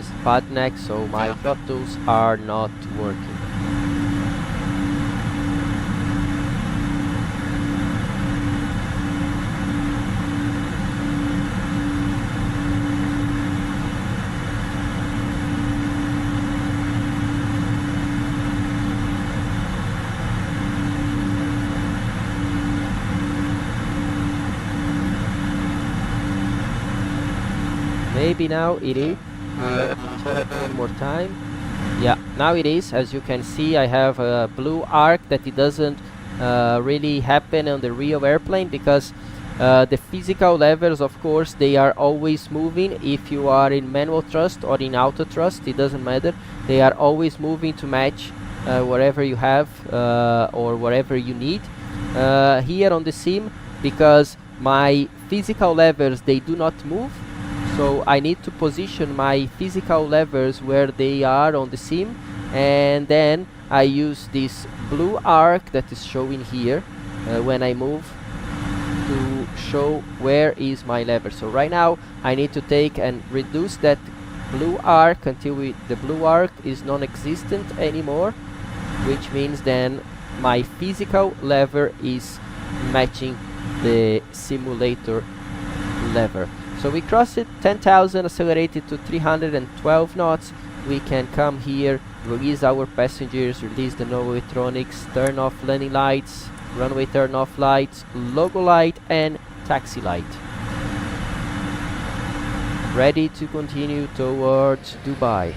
Sputnik, so my throttles are not working. Maybe now it is. Check one more time. Yeah, now it is. As you can see, I have a blue arc that it doesn't really happen on the real airplane, because the physical levers, of course, they are always moving. If you are in manual thrust or in auto thrust, it doesn't matter. They are always moving to match whatever you have or whatever you need. Here on the sim, because my physical levers, they do not move, so I need to position my physical levers where they are on the sim, and then I use this blue arc that is showing here when I move to show where is my lever. So right now I need to take and reduce that blue arc until the blue arc is non-existent anymore, which means then my physical lever is matching the simulator lever. So we crossed it 10,000, accelerated to 312 knots. We can come here, release our passengers, release the no electronics, turn off landing lights, runway turn off lights, logo light and taxi light. Ready to continue towards Dubai.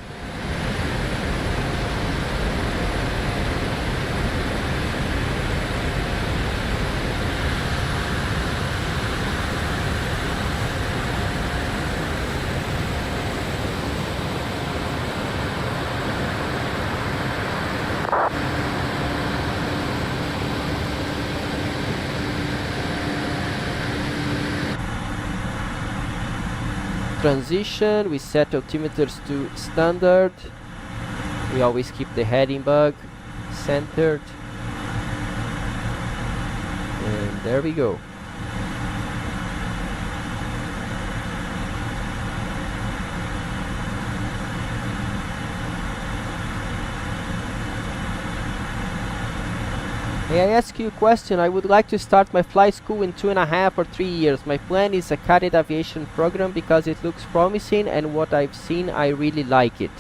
Transition, we set altimeters to standard. We always keep the heading bug centered. And there we go. May I ask you a question? I would like to start my flight school in 2.5 or 3 years. My plan is a cadet aviation program because it looks promising, and what I've seen, I really like it.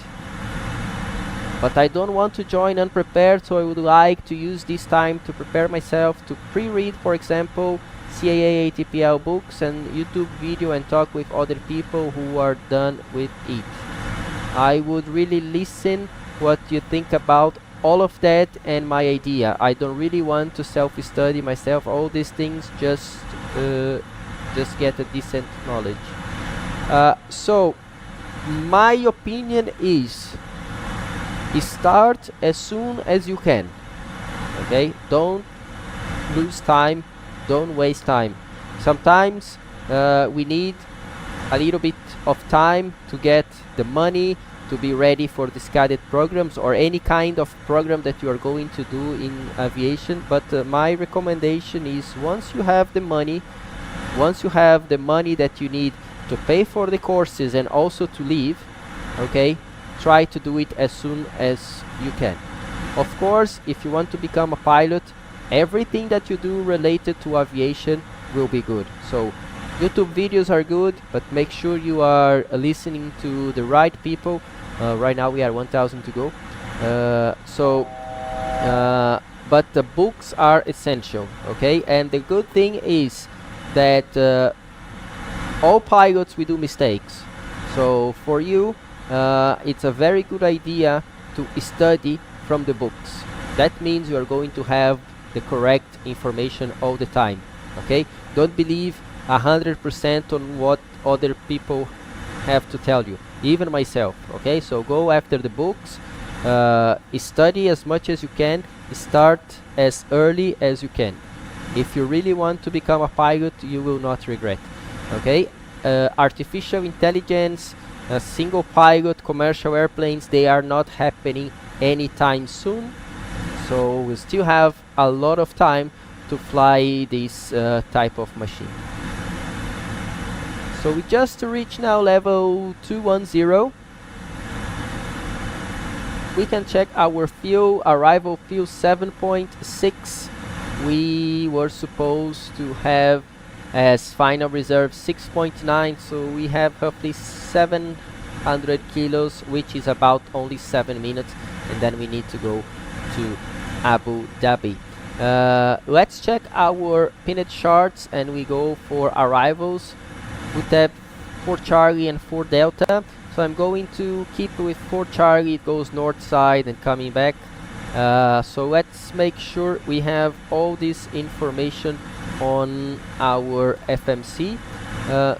But I don't want to join unprepared, so I would like to use this time to prepare myself to pre-read, for example, CAA ATPL books and YouTube video, and talk with other people who are done with it. I would really listen what you think about all of that and my idea. I don't really want to self-study myself all these things, just get a decent knowledge. So my opinion is start as soon as you can. Okay, don't lose time, don't waste time. Sometimes we need a little bit of time to get the money to be ready for these cadet programs or any kind of program that you are going to do in aviation. But my recommendation is, once you have the money that you need to pay for the courses and also to leave, okay, try to do it as soon as you can. Of course, if you want to become a pilot, everything that you do related to aviation will be good. So YouTube videos are good, but make sure you are listening to the right people. Right now we are 1,000 to go. But the books are essential, okay? And the good thing is that all pilots, we do mistakes. So for you, it's a very good idea to study from the books. That means you are going to have the correct information all the time, okay? Don't believe 100% on what other people have to tell you, even myself, okay? So go after the books, study as much as you can, start as early as you can. If you really want to become a pilot, you will not regret, okay? Artificial intelligence, single pilot, commercial airplanes, they are not happening anytime soon, so we still have a lot of time to fly this type of machine. So we just reached now level 210. We can check our fuel, arrival fuel 7.6. We were supposed to have as final reserve 6.9, so we have roughly 700 kilos, which is about only 7 minutes, and then we need to go to Abu Dhabi. Let's check our pinned charts and we go for arrivals. We tap for Charlie and for Delta. So I'm going to keep with 4 Charlie, it goes north side and coming back. So let's make sure we have all this information on our FMC.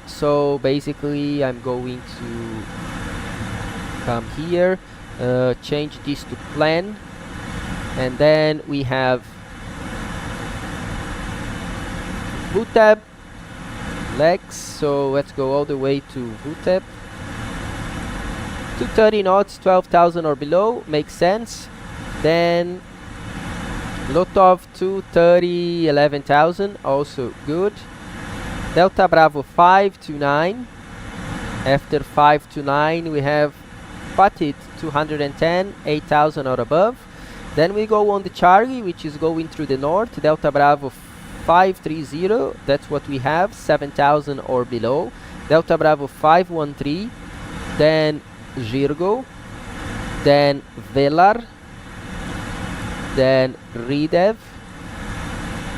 So basically I'm going to come here, change this to plan, and then we have VTAB legs. So let's go all the way to VTAB. 230 knots, 12,000 or below, makes sense. Then Lotov 230, 11,000, also good. Delta Bravo 529. After 529 we have Patit 210, 8,000 or above. Then we go on the Charlie, which is going through the north. Delta Bravo 530, that's what we have, 7,000 or below. Delta Bravo 513, then Virgo, then Velar, then Ridev,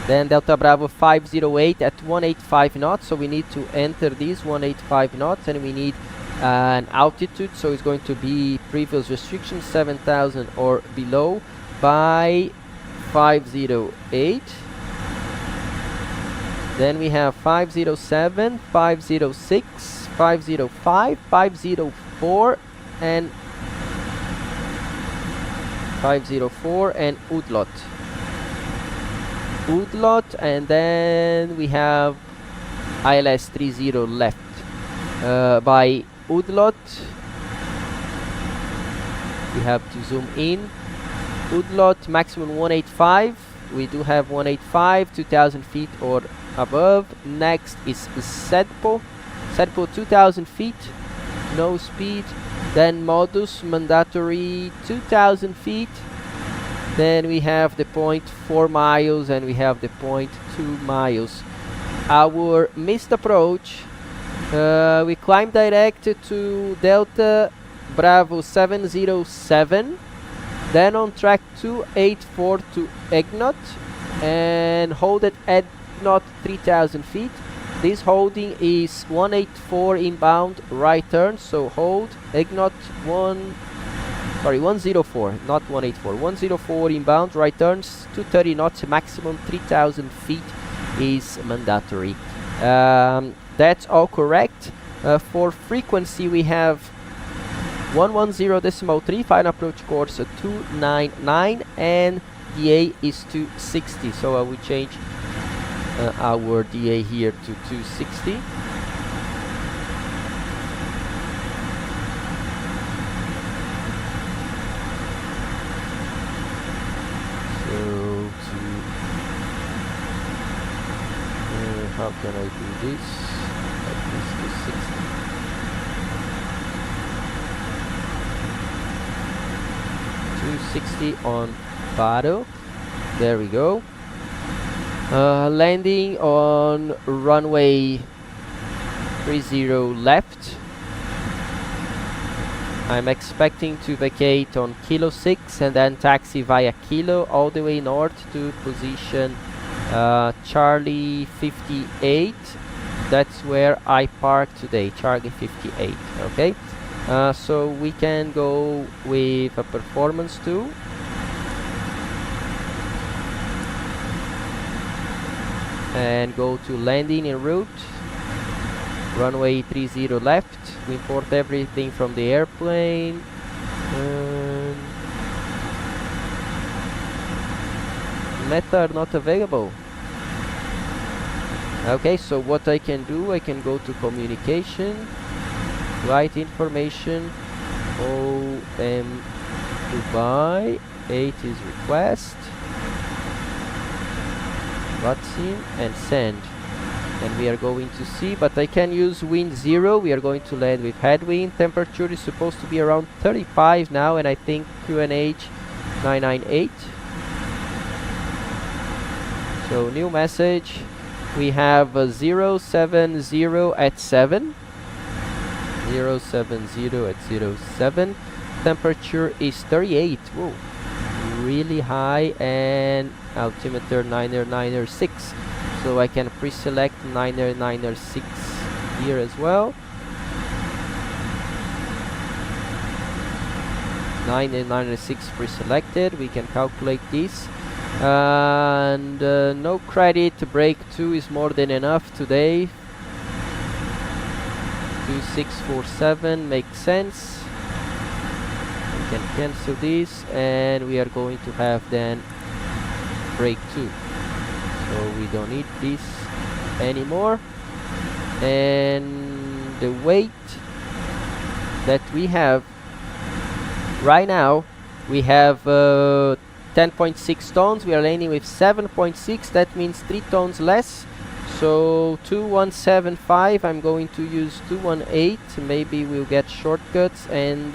then Delta Bravo 508 at 185 knots. So we need to enter this 185 knots and we need an altitude, so it's going to be previous restriction 7,000 or below by 508. Then we have 507, 506, 505, 504 and 504 and Udlot. And then we have ILS 30 left. By Udlot we have to zoom in. Udlot maximum 185. We do have 185, 2,000 feet or above. Next is Sedpo. Sedpo 2,000 feet, no speed. Then Modus mandatory 2,000 feet. Then we have the point 4 miles and we have the point 2 miles. Our missed approach, we climb direct to Delta Bravo 707. Then on track 284 to Egnot and hold it at Egnot 3,000 feet. This holding is 184 inbound right turn, so hold Egnot 104, not 184, 104 inbound right turns, 230 knots, maximum 3,000 feet is mandatory. That's all correct. For frequency we have 110.3, final approach course 299 and DA is 260, so I will change our DA here to 260. So how can I do this? At least 260 on Vado. There we go. Landing on runway 30 left. I'm expecting to vacate on Kilo 6 and then taxi via Kilo all the way north to position Charlie 58. That's where I parked today, Charlie 58. Okay, so we can go with a performance 2. And go to landing en route, runway 30 left. We import everything from the airplane. Meta are not available. Okay, so what I can do, I can go to communication, write information, OM Dubai, 8 is request, Vatsim, and send. and we are going to see, but I can use wind 0. We are going to land with headwind. Temperature is supposed to be around 35 now, and I think QNH 998. So new message, we have 070 at 7. 070 at 07. Temperature is 38. Whoa, really high, and altimeter 906. So I can pre-select 906 here as well. 906 pre-selected. We can calculate this. And no credit, break 2 is more than enough today. 2647 makes sense. We can cancel this, and we are going to have then break 2. So we don't need this anymore. And the weight that we have right now, we have 10.6 tons. We are landing with 7.6. That means 3 tons less. So 2175. I'm going to use 218. Maybe we'll get shortcuts. And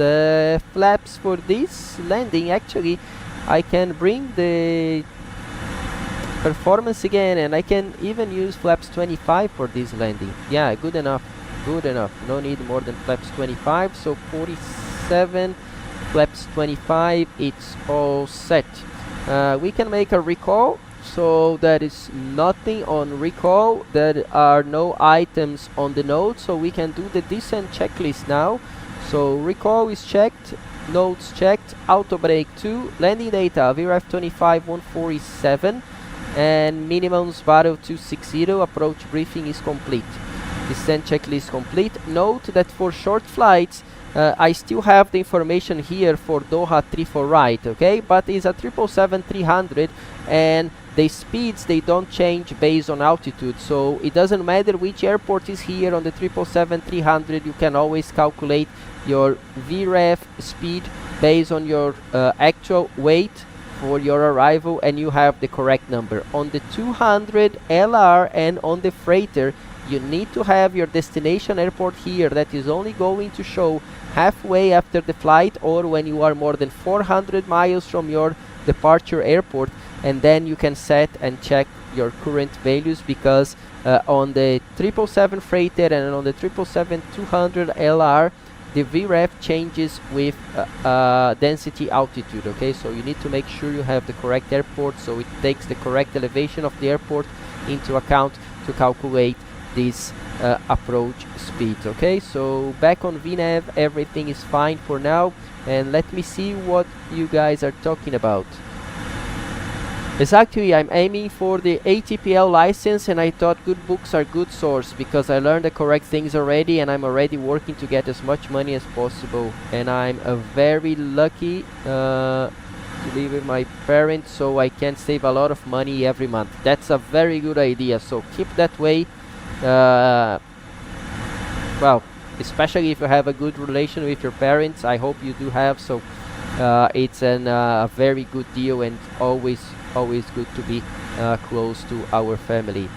flaps for this landing. Actually, I can bring the performance again, and I can even use flaps 25 for this landing. Yeah, good enough. Good enough. No need more than flaps 25. So 47. Flaps 25, it's all set. We can make a recall, so there is nothing on recall. There are no items on the node, so we can do the descent checklist now. So recall is checked, nodes checked, auto brake 2, landing data VREF 25 147, and minimums barrel 260. Approach briefing is complete. Descent checklist complete. Note that for short flights, I still have the information here for Doha 34 right, okay? But it's a 777-300, and the speeds, they don't change based on altitude. So it doesn't matter which airport is here on the 777-300, you can always calculate your VREF speed based on your actual weight for your arrival, and you have the correct number. On the 200 LR and on the freighter, you need to have your destination airport here that is only going to show halfway after the flight, or when you are more than 400 miles from your departure airport, and then you can set and check your current values, because on the 777 freighter and on the 777-200 LR, the VREF changes with density altitude, okay? So you need to make sure you have the correct airport, so it takes the correct elevation of the airport into account to calculate this approach speed, okay? So back on VNAV, everything is fine for now, and let me see what you guys are talking about. Exactly, I'm aiming for the ATPL license, and I thought good books are good source, because I learned the correct things already, and I'm already working to get as much money as possible. And I'm very lucky to live with my parents, so I can save a lot of money every month. That's a very good idea, so keep that way. Well, especially if you have a good relation with your parents. I hope you do have, so it's a very good deal, and always good to be close to our family.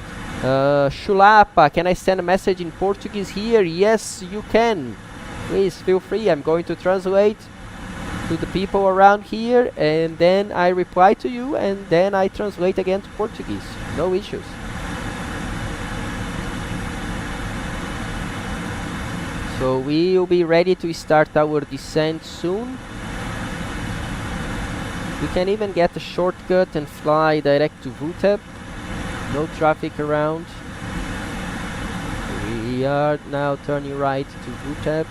Chulapa, can I send a message in Portuguese here? Yes, you can. Please feel free. I'm going to translate to the people around here, and then I reply to you, and then I translate again to Portuguese. No issues. So we will be ready to start our descent soon. We can even get a shortcut and fly direct to VUTEP. No traffic around. We are now turning right to VUTEP.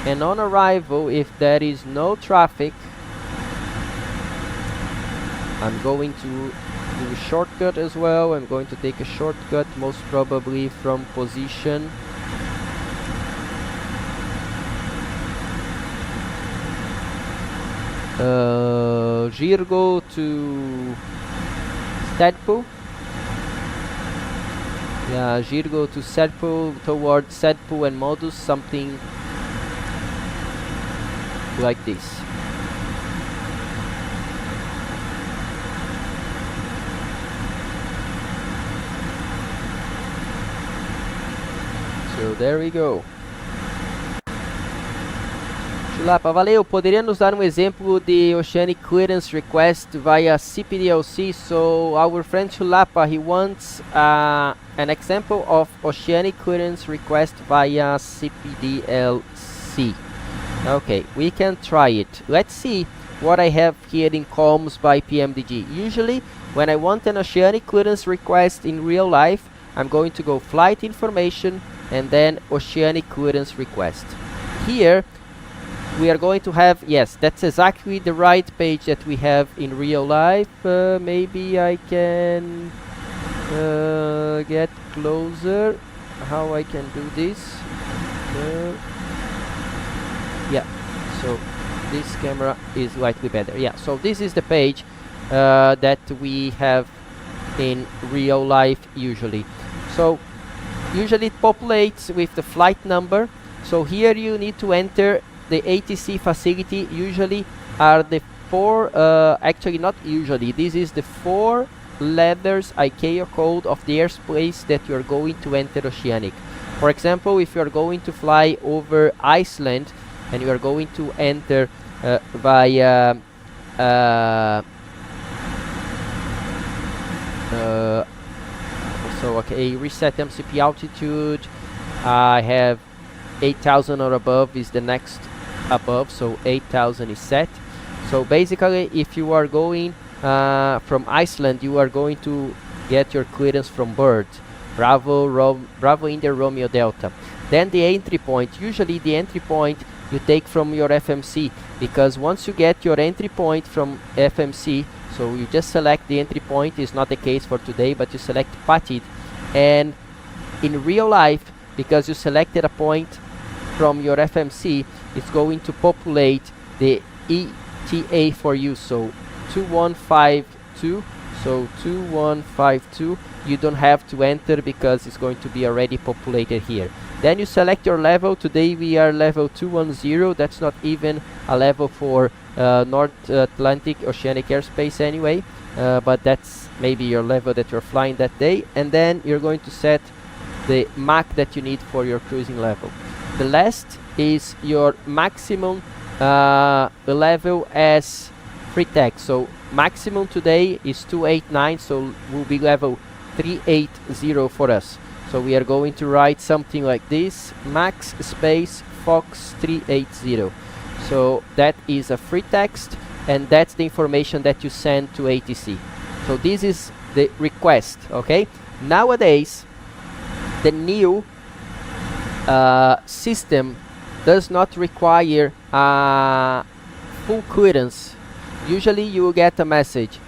And on arrival, if there is no traffic, I'm going to do a shortcut as well. I'm going to take a shortcut, most probably from position Girgo to Sedpo. Yeah, Girgo to Sedpo, towards Sedpo and Modus, something like this. So there we go. Chulapa, valeu. Poderia nos dar exemplo de Oceanic clearance request via CPDLC? So our friend Chulapa, he wants an example of Oceanic clearance request via CPDLC. Okay, we can try it. Let's see what I have here in comms by PMDG. Usually, when I want an Oceanic clearance request in real life, I'm going to go flight information and then Oceanic clearance request. Here, we are going to have, yes, that's exactly the right page that we have in real life. Maybe I can get closer. How I can do this? Yeah, so this camera is slightly better. Yeah, so this is the page that we have in real life usually. So usually it populates with the flight number. So here you need to enter the ATC facility. Usually are the four, actually not usually, this is the 4 letters ICAO code of the airspace that you are going to enter Oceanic. For example, if you are going to fly over Iceland and you are going to enter via so okay, reset MCP altitude, I have 8,000 or above is the next above, so 8,000 is set. So basically, if you are going from Iceland, you are going to get your clearance from bird, Bravo India Romeo Delta. Then the entry point, usually the entry point you take from your FMC, because once you get your entry point from FMC, so you just select the entry point, is not the case for today, but you select PATID, and in real life, because you selected a point from your FMC, it's going to populate the ETA for you. So 2152, so 2152, you don't have to enter because it's going to be already populated here. Then you select your level. Today we are level 210. That's not even a level for North Atlantic Oceanic airspace anyway, but that's maybe your level that you're flying that day. And then you're going to set the Mach that you need for your cruising level. The last is your maximum level as free text. So maximum today is 289, so will be level 380 for us. So we are going to write something like this: max space Fox 380. So that is a free text, and that's the information that you send to ATC. So this is the request. Okay, nowadays the new system does not require full clearance. Usually you will get a message: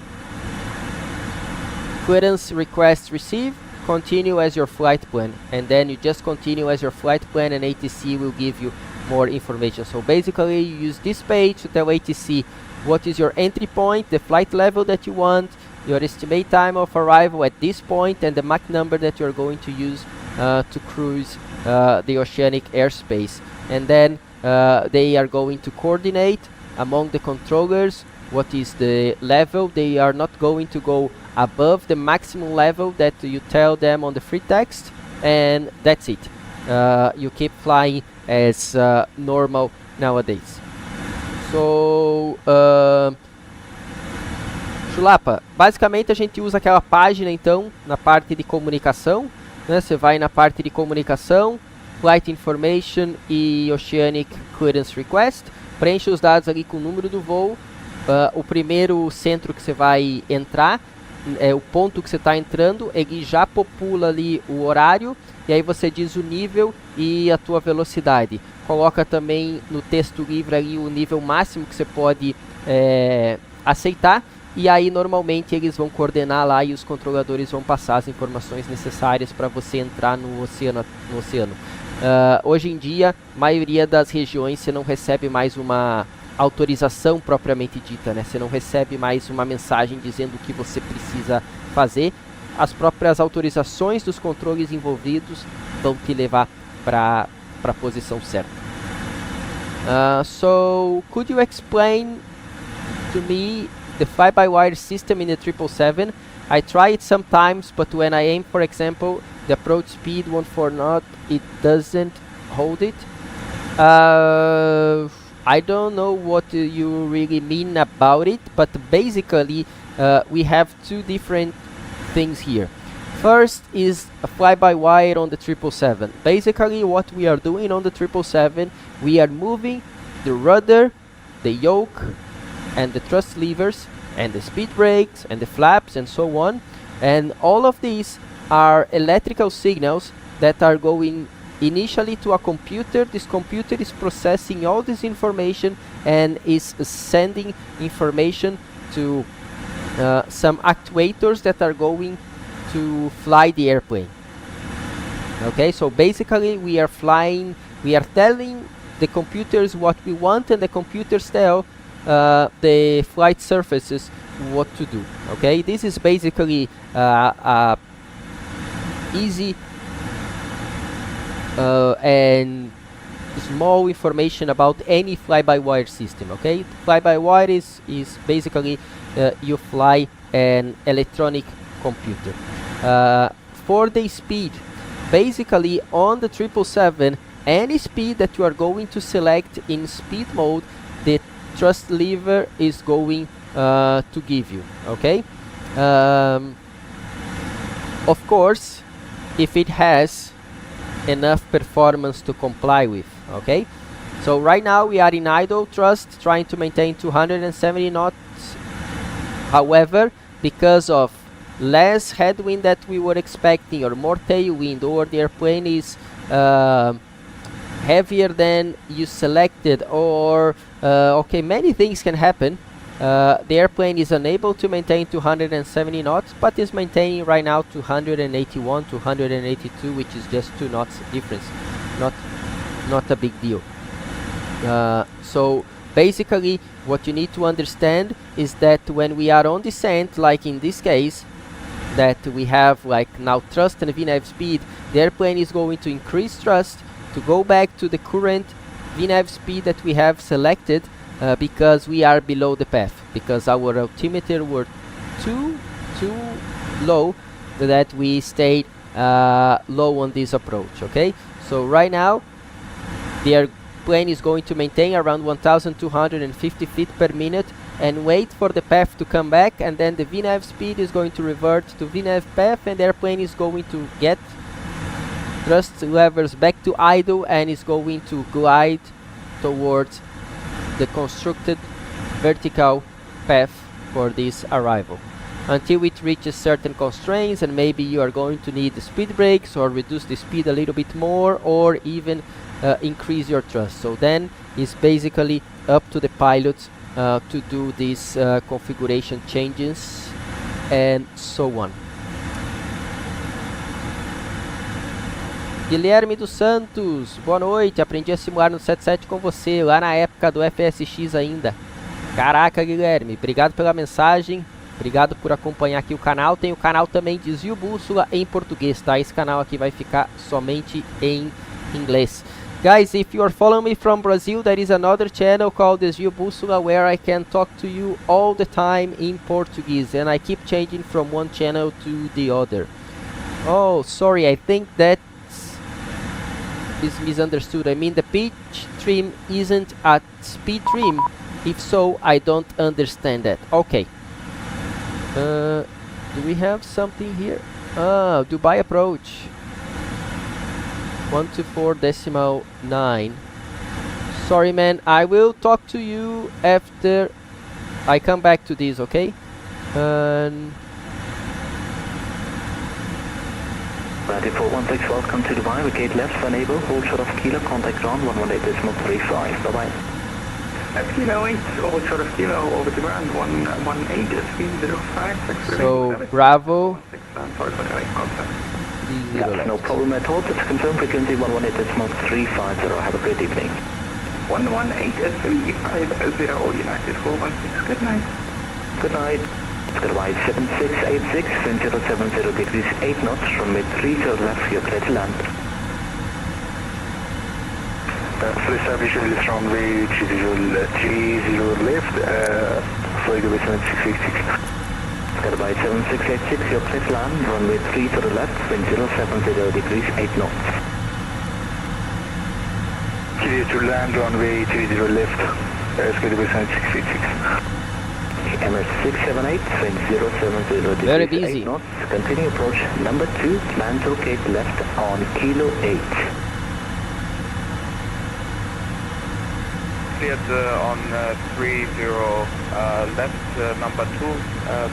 clearance request received, continue as your flight plan, and then you just continue as your flight plan, and ATC will give you more information. So basically you use this page to tell ATC what is your entry point, the flight level that you want, your estimate time of arrival at this point, and the Mach number that you're going to use to cruise the Oceanic airspace. And then they are going to coordinate among the controllers what is the level. They are not going to go above the maximum level that you tell them on the free text, and that's it. You keep flying as normal nowadays. So Chulapa, basicamente a gente usa aquela página então na parte de comunicação, né? Você vai na parte de comunicação, Flight Information e Oceanic Clearance Request, preenche os dados ali com o número do voo, o primeiro centro que você vai entrar, o ponto que você está entrando, ele já popula ali o horário, e aí você diz o nível e a tua velocidade. Coloca também no texto livre ali o nível máximo que você pode aceitar, e aí normalmente eles vão coordenar lá e os controladores vão passar as informações necessárias para você entrar no oceano. Hoje em dia, a maioria das regiões você não recebe mais uma autorização propriamente dita, né? Você não recebe mais uma mensagem dizendo o que você precisa fazer. As próprias autorizações dos controles envolvidos vão te levar para a posição certa. So, could you explain to me the fly-by-wire system in the 777? I try it sometimes, but when I aim, for example, the approach speed 14 knot, it doesn't hold it. I don't know what you really mean about it, but basically we have two different things here. First is a fly-by-wire on the 777. Basically what we are doing on the 777, we are moving the rudder, the yoke, and the thrust levers, and the speed brakes, and the flaps, and so on. And all of these are electrical signals that are going initially to a computer. This computer is processing all this information and is sending information to some actuators that are going to fly the airplane. Okay, so basically we are telling the computers what we want, and the computers tell the flight surfaces what to do. Okay, this is basically easy and small information about any fly-by-wire system. Okay, fly-by-wire is basically you fly an electronic computer. For the speed, basically on the 777, any speed that you are going to select in speed mode, the thrust lever is going to give you. Okay, of course, if it has enough performance to comply with. Okay, so right now we are in idle thrust, trying to maintain 270 knots. However, because of less headwind that we were expecting, or more tailwind, or the airplane is heavier than you selected, or okay, many things can happen. The airplane is unable to maintain 270 knots, but is maintaining right now 281, 282, which is just 2 knots difference. Not a big deal. So basically what you need to understand is that when we are on descent, like in this case, that we have like now thrust and VNAV speed, the airplane is going to increase thrust to go back to the current VNAV speed that we have selected, because we are below the path, because our altimeter were too low that we stayed low on this approach. Okay, so right now the airplane is going to maintain around 1250 feet per minute and wait for the path to come back, and then the VNAV speed is going to revert to VNAV path, and the airplane is going to get thrust levers back to idle and is going to glide towards the constructed vertical path for this arrival until it reaches certain constraints, and maybe you are going to need the speed brakes or reduce the speed a little bit more, or even increase your thrust. So then it's basically up to the pilots to do these configuration changes and so on. Guilherme dos Santos, boa noite, aprendi a simular no 77 com você, lá na época do FSX ainda. Caraca, Guilherme, obrigado pela mensagem, obrigado por acompanhar aqui o canal. Tem o canal também Desvio Bússola em português, tá? Esse canal aqui vai ficar somente em inglês. Guys, if you are following me from Brazil, there is another channel called Desvio Bússola where I can talk to you all the time in Portuguese, and I keep changing from one channel to the other. Oh, sorry, I think that is misunderstood. I mean, the pitch trim isn't a speed trim. If so, I don't understand that. Okay. Do we have something here? Dubai approach. 124.9. Sorry, man. I will talk to you after I come back to this, okay? 9416, welcome to Dubai, vacate left, enable, hold short of Kilo, contact ground 118.35, bye-bye. Left Kilo 8, hold short of Kilo, over to ground 118.305. So, Bravo. Yeah, no problem at all, just confirm frequency 118.350, have a great evening. 118.350, United 416, good night. Good night. Goodbye 7686, wind 070 degrees 8 knots, runway 30 left, you're clear to land. Full establishment is runway 30 left, flight over 7686. Goodbye 7686, your clear to land, runway 3 to the left, wind 070 degrees, 8 knots. Clear to land, runway 30 left, airspeed will be 7686. MS678, wind 070 degrees, Very busy. 8 knots. Continue approach number 2, land to gate left on kilo 8. Cleared on 30 left, number 2,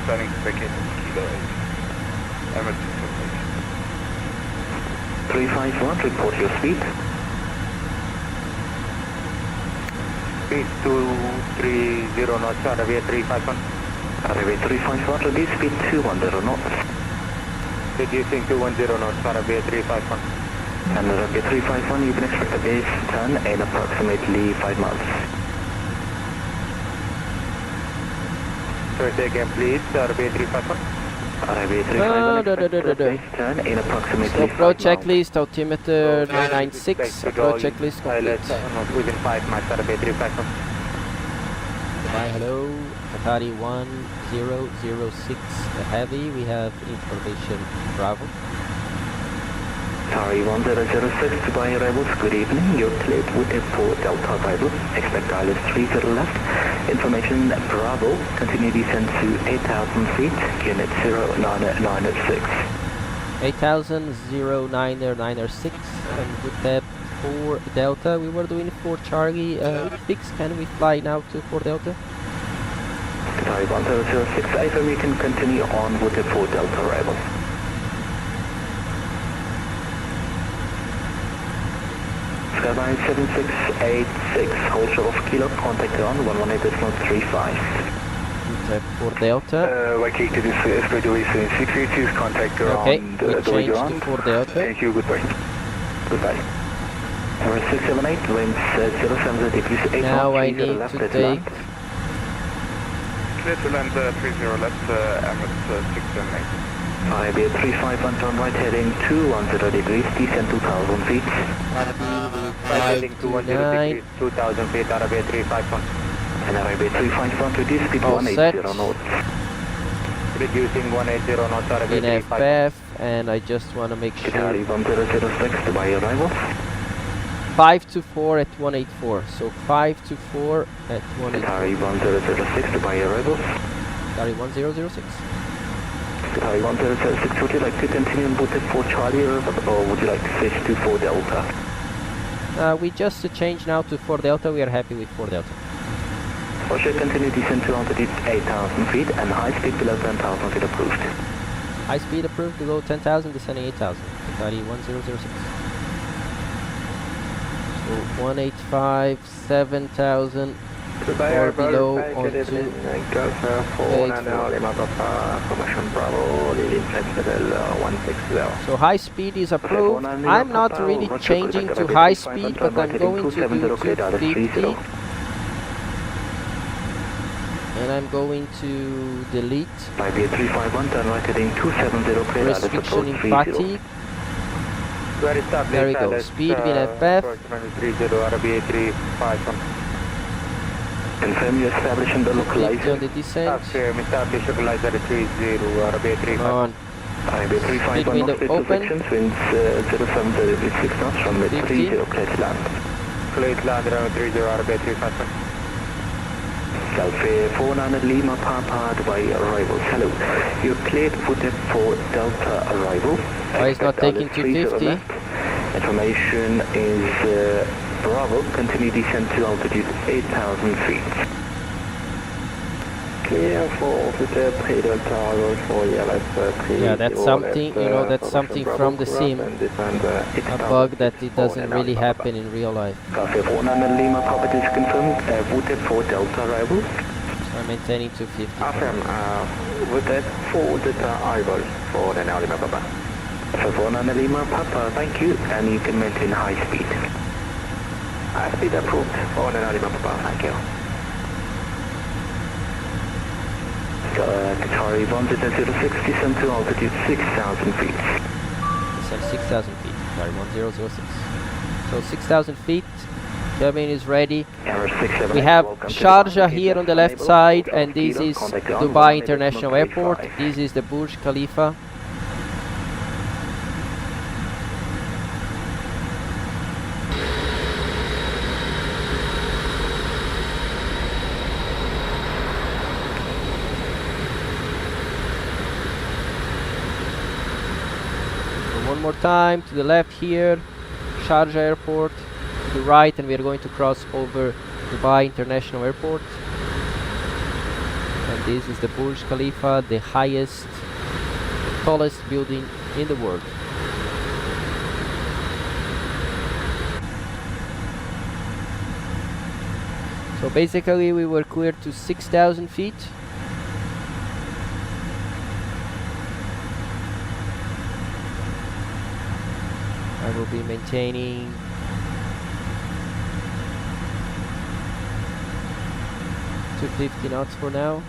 planning to vacate kilo 8. MS678. 351, report your speed. Speed 230 knots, runway 351. Runway 351, reduce speed 210 knots. Reducing 210 knots, runway 351. And runway 351, you can expect a base turn in approximately 5 miles. Sorry, say again please, runway 351. Runway 351, base turn in approximately 5 Approach miles. checklist, altimeter 996, approach checklist complete. Within 5 miles, runway 351. Bye, hello. Qatari 1006 heavy, we have information Bravo. Qatari 1006, Dubai arrivals, good evening. You're cleared with a 4 Delta arrival. Expect ILS 30 left. Information Bravo, continue descent to 8,000 feet, unit 0996. 8000 0996 and with that 4 Delta, we were doing 4 Charlie fix. Can we fly now to 4 Delta? Qatari 1006, I affirm you can continue on with the 4 Delta arrival. Skyline 7686, hold short of kilo, contact on 118.35. With 4 Delta. Vacate to this airspeed will be 7682, contact Okay, around we the way changed around. to 4 Delta. Thank you, goodbye. Goodbye. Number 678, winds 070 degrees 8 Now I knots, 30 need left to at take land. Clear to land 30 left, MS678. Arabia 351, turn right heading 210 degrees, descend 2,000 feet. Heading 210 degrees, 2000 feet, Arabia 351. And Arabia 351, reduce speed All 180 set. knots. Reducing 180 knots, Arabia In 351. FF, and I just want to make sure Qatari 1006, Dubai arrivals. 524 at 184. So 524 at 184. Qatari 1006, Dubai arrivals. Qatari 1006. Qatari 1006, would you like to continue on board 4 Charlie or would you like to switch to 4 Delta? We just changed now to 4 Delta. We are happy with 4 Delta. Or should continue descent to altitude 8,000 feet and high speed below 10,000 feet approved. High speed approved below 10,000, descending 8,000. Qatari 1006. So 185, 7,000. Or below onto 8,4. So high speed is approved. I'm not really changing to high speed, but I'm going to do 250. And I'm going to delete Arabia 351, turn right heading 270, clear restriction in fatigue. There we go. Speed will FF. 30 Arabia 351. Confirm you establishing the Click on localizer. the descent. Establish localizer 30 Arabia 351. Come on. Arabia 351, window knots, open. sections, winds 070 degrees 6 knots from mid 50. 30, clear to land. Clear to land around 30 Arabia 351. Delta 49 Lima Papa Dubai arrivals. Hello. You're cleared for the 4 Delta arrival. Why is not Expect taking ILS 3 to the 250? left. Information is Bravo. Continue descent to altitude 8,000 feet. Clear for the 3 Delta arrival for ILS 3. Yeah, that's something, you know, that's something from the sim. A bug that it doesn't really happen in real life. Delta 49 Lima Papa is confirmed. With the 4 Delta arrival. So I'm maintaining 250. Affirm, with that 4 Delta arrival for the Lima Papa. So 49 Lima Papa, thank you, and you can maintain high speed. High speed approved for the Lima Papa, thank you. Qatari 1006, descend to altitude 6,000 feet. Descend 6,000 feet. Qatari 1006. So 6,000 feet. Cabin is ready. Error 678, We have welcome to Sharjah the here on the left side, and this is Dubai International Airport. This is the Burj Khalifa. One more time to the left here, Sharjah Airport, to the right, and we are going to cross over Dubai International Airport. And this is the Burj Khalifa, the highest, tallest building in the world. So basically we were cleared to 6,000 feet. I will be maintaining 250 knots for now.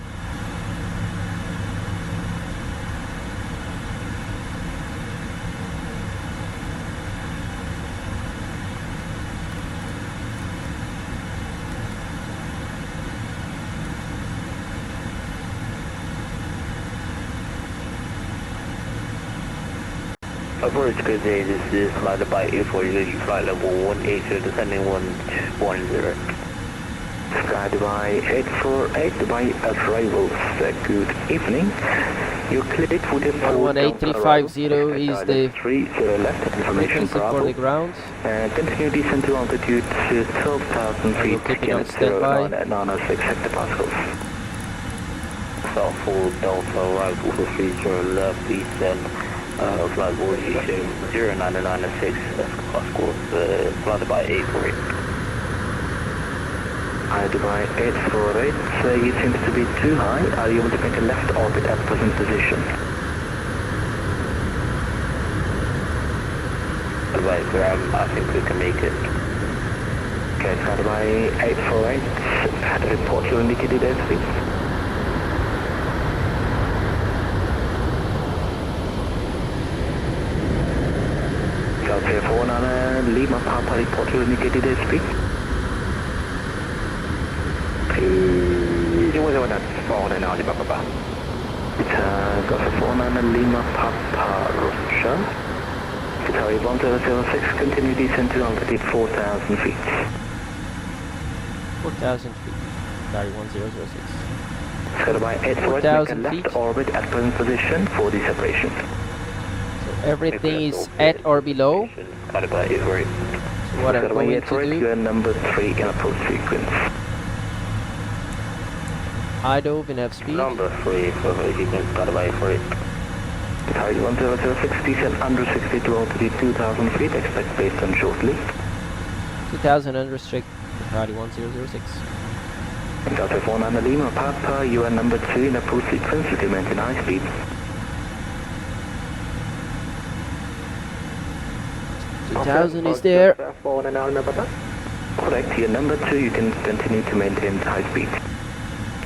Approach good day, this is flight by 840, flight level 180, descending 110. Sky Dubai 848, Dubai arrivals, good evening. You're cleared for the 18350 is the 30 left, information frequency for the ground. Continue descent to altitude to 12,000 I will feet, keep it on Kenneth standby. 906 hectopascals. South 4 Delta, right, will feature left descent. Flight Voyage 0996, of course, flight by 848. Dubai 848, it seems to be too high. Are you able to make a left orbit at present position? Dubai, I think we can make it. Okay, Dubai 848, report your indicated airspeed. Delta 49, Lima Papa, report your indicated airspeed. It's Delta 49, Lima Papa, Russia. Qatari 1006, continue descent to altitude 4,000 feet. 4,000 feet, Qatari 1006. So by 848, make a left orbit at present position for the separation. Everything is at or below. So what I'm going to do, you are number 3 in approach sequence. I dove in F speed. Number 3 for sequence, Qatari 48. Qatari 1006, descent under 62 altitude 2,000 feet, expect based on shortly. 2,000 unrestricted, Qatari 1006. Delta 49 Lima Papa, you are number 2 in approach sequence, you can maintain high speed. 2,000 is there. Correct, you're number 2, you can continue to maintain high speed.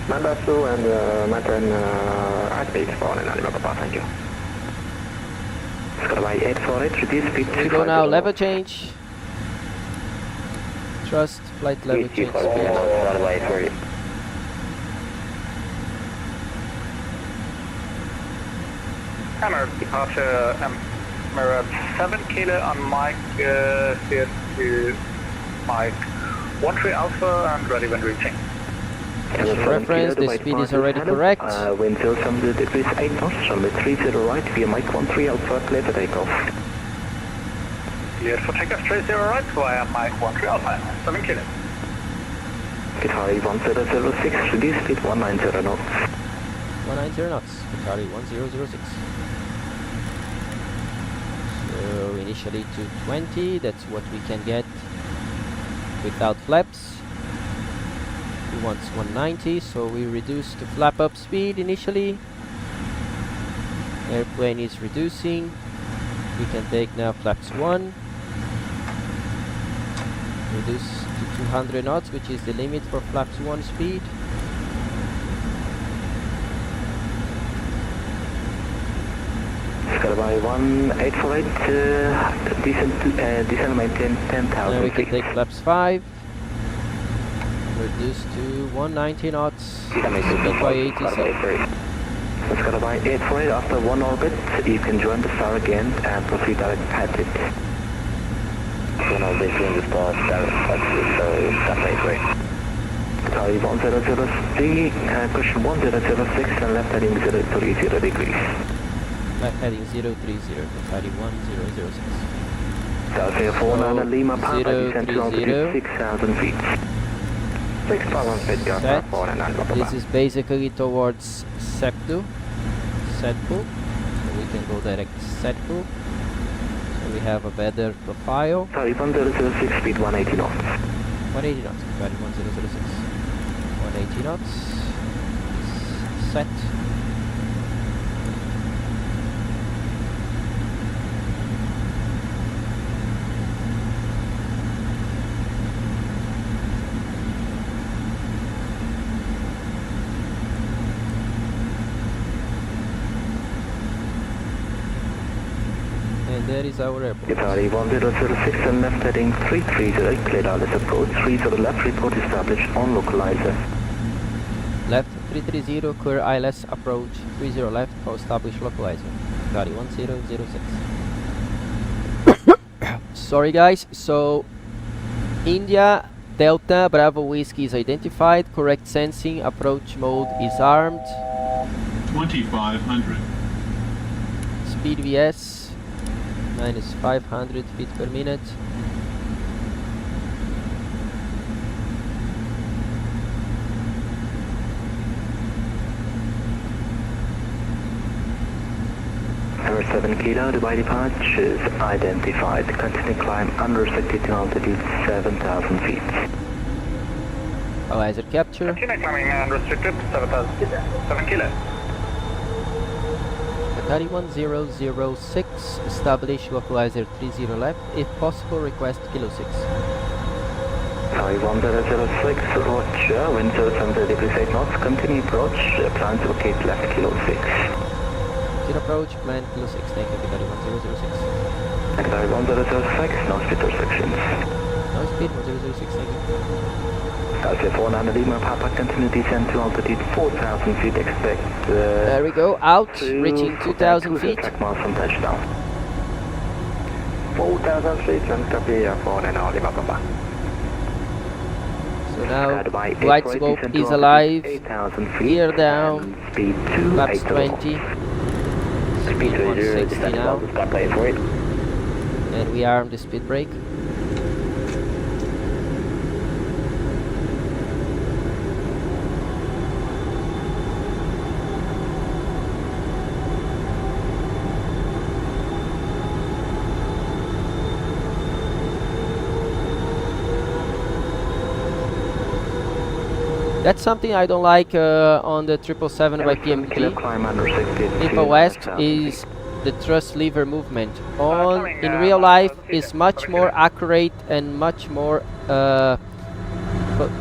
Number 2 and maintain high speed for Lima Papa, thank you. Skyline 848, reduce speed Here we go now, level change. Trust, flight level change speed. Emirates departure, Emirates 7 kilo on Mike, here to Mike 13 Alpha and ready when reaching. As a reference, the speed is already correct. Wind 0 degrees 8 knots, runway 30 right via Mike 13 Alpha, clear for takeoff. Cleared for takeoff 30 right via Mike 13 Alpha, 7 kilo. Qatari 1006, reduce speed 190 knots. 190 knots, Qatari 1006. So initially 220, that's what we can get without flaps. He wants 190, so we reduce the flap up speed initially. Airplane is reducing. We can take now flaps 1. Reduce to 200 knots, which is the limit for flaps 1 speed. Skyline 1848, descent maintain 10,000 Now we can take flaps 5. Reduce to 190 knots. Speed by ATC. Let's by 848 after one orbit. You can join the star again and proceed direct past it. So now they join the star direct past it, so that's 848. Sorry, 1003, cushion 1006 and left heading 030 degrees. Left heading 030, heading 1006. Delta 49 Lima Papa, descend to altitude 6,000 feet. 6,000 feet, set. This is basically towards Setpu. So we can go direct to Setpu. So we have a better profile. Sorry, 1006, speed 180 knots. 180 knots, heading 1006. 180 knots. Set. There is our airport. Italy 1006 and left heading 330, cleared ILS approach, 30 left, report established on localizer. Left 330, clear ILS approach, 30 left, establish localizer. Italy 1006. Sorry guys, so India Delta Bravo Whiskey is identified, correct sensing, approach mode is armed. 2500. Speed VS. Minus 500 feet per minute. Number 7 Kilo, Dubai departure is identified. Continue climb unrestricted to altitude 7,000 feet. Localizer capture. Continue climbing unrestricted 7 Kilo. Atari 1006, establish localizer 30 left, if possible request kilo 6. Sorry, 1006, roger, wind 070 degrees 8 knots, continue approach, plan to locate left kilo 6. Zero approach, plan kilo 6, thank you, Atari 1006. Atari 1006, no speed restrictions. No speed, 1006, thank you. Delta 49 Lima Papa, continue descent to altitude 4,000 feet, expect... there we go, out, reaching 2,000 feet. Miles from touchdown. 4,000 feet and copy 49 Lima Papa. So now, White Smoke is alive, gear down, flaps 20, speed 160 now, and we arm the speed brake. That's something I don't like on the 777 by PMDG. IFA West is the thrust lever movement. In real life is much more accurate and much more but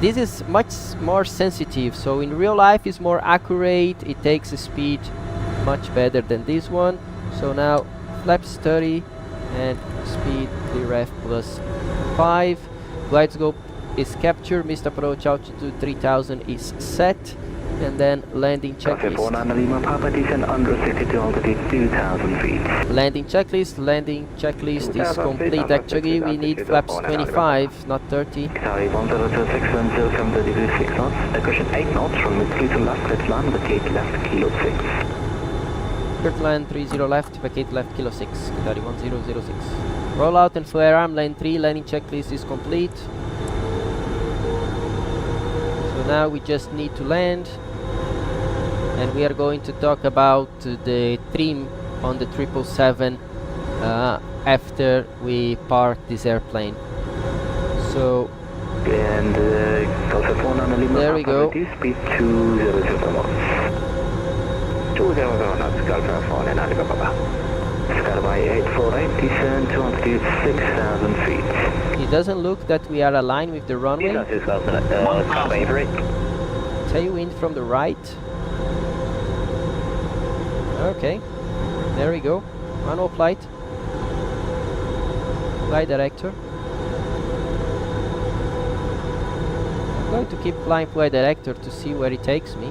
this is much more sensitive, so in real life is more accurate, it takes the speed much better than this one. So now flaps 30 and speed ref plus 5. Glide scope is captured, missed approach altitude 3000 is set, and then landing checklist. Landing checklist is complete. Actually, we need flaps 25, not 30. Sorry, 1006 and 070 degrees 6 knots. Cushion 8 knots from mid-3 to left, let's land, vacate left, kilo 6. Cleared land 30 left, vacate left, kilo 6. Qatari 1006. Roll out and flare arm, lane 3, landing checklist is complete. Now we just need to land, and we are going to talk about the trim on the 777 after we park this airplane. So there we go. Speed 200 knots. 200 knots, Delta 49 Papa. Skyby 848, descend to altitude 6,000 feet. It doesn't look that we are aligned with the runway. Tailwind from the right. Okay, there we go. Manual flight. Flight director. going to keep flying flight director to see where it takes me.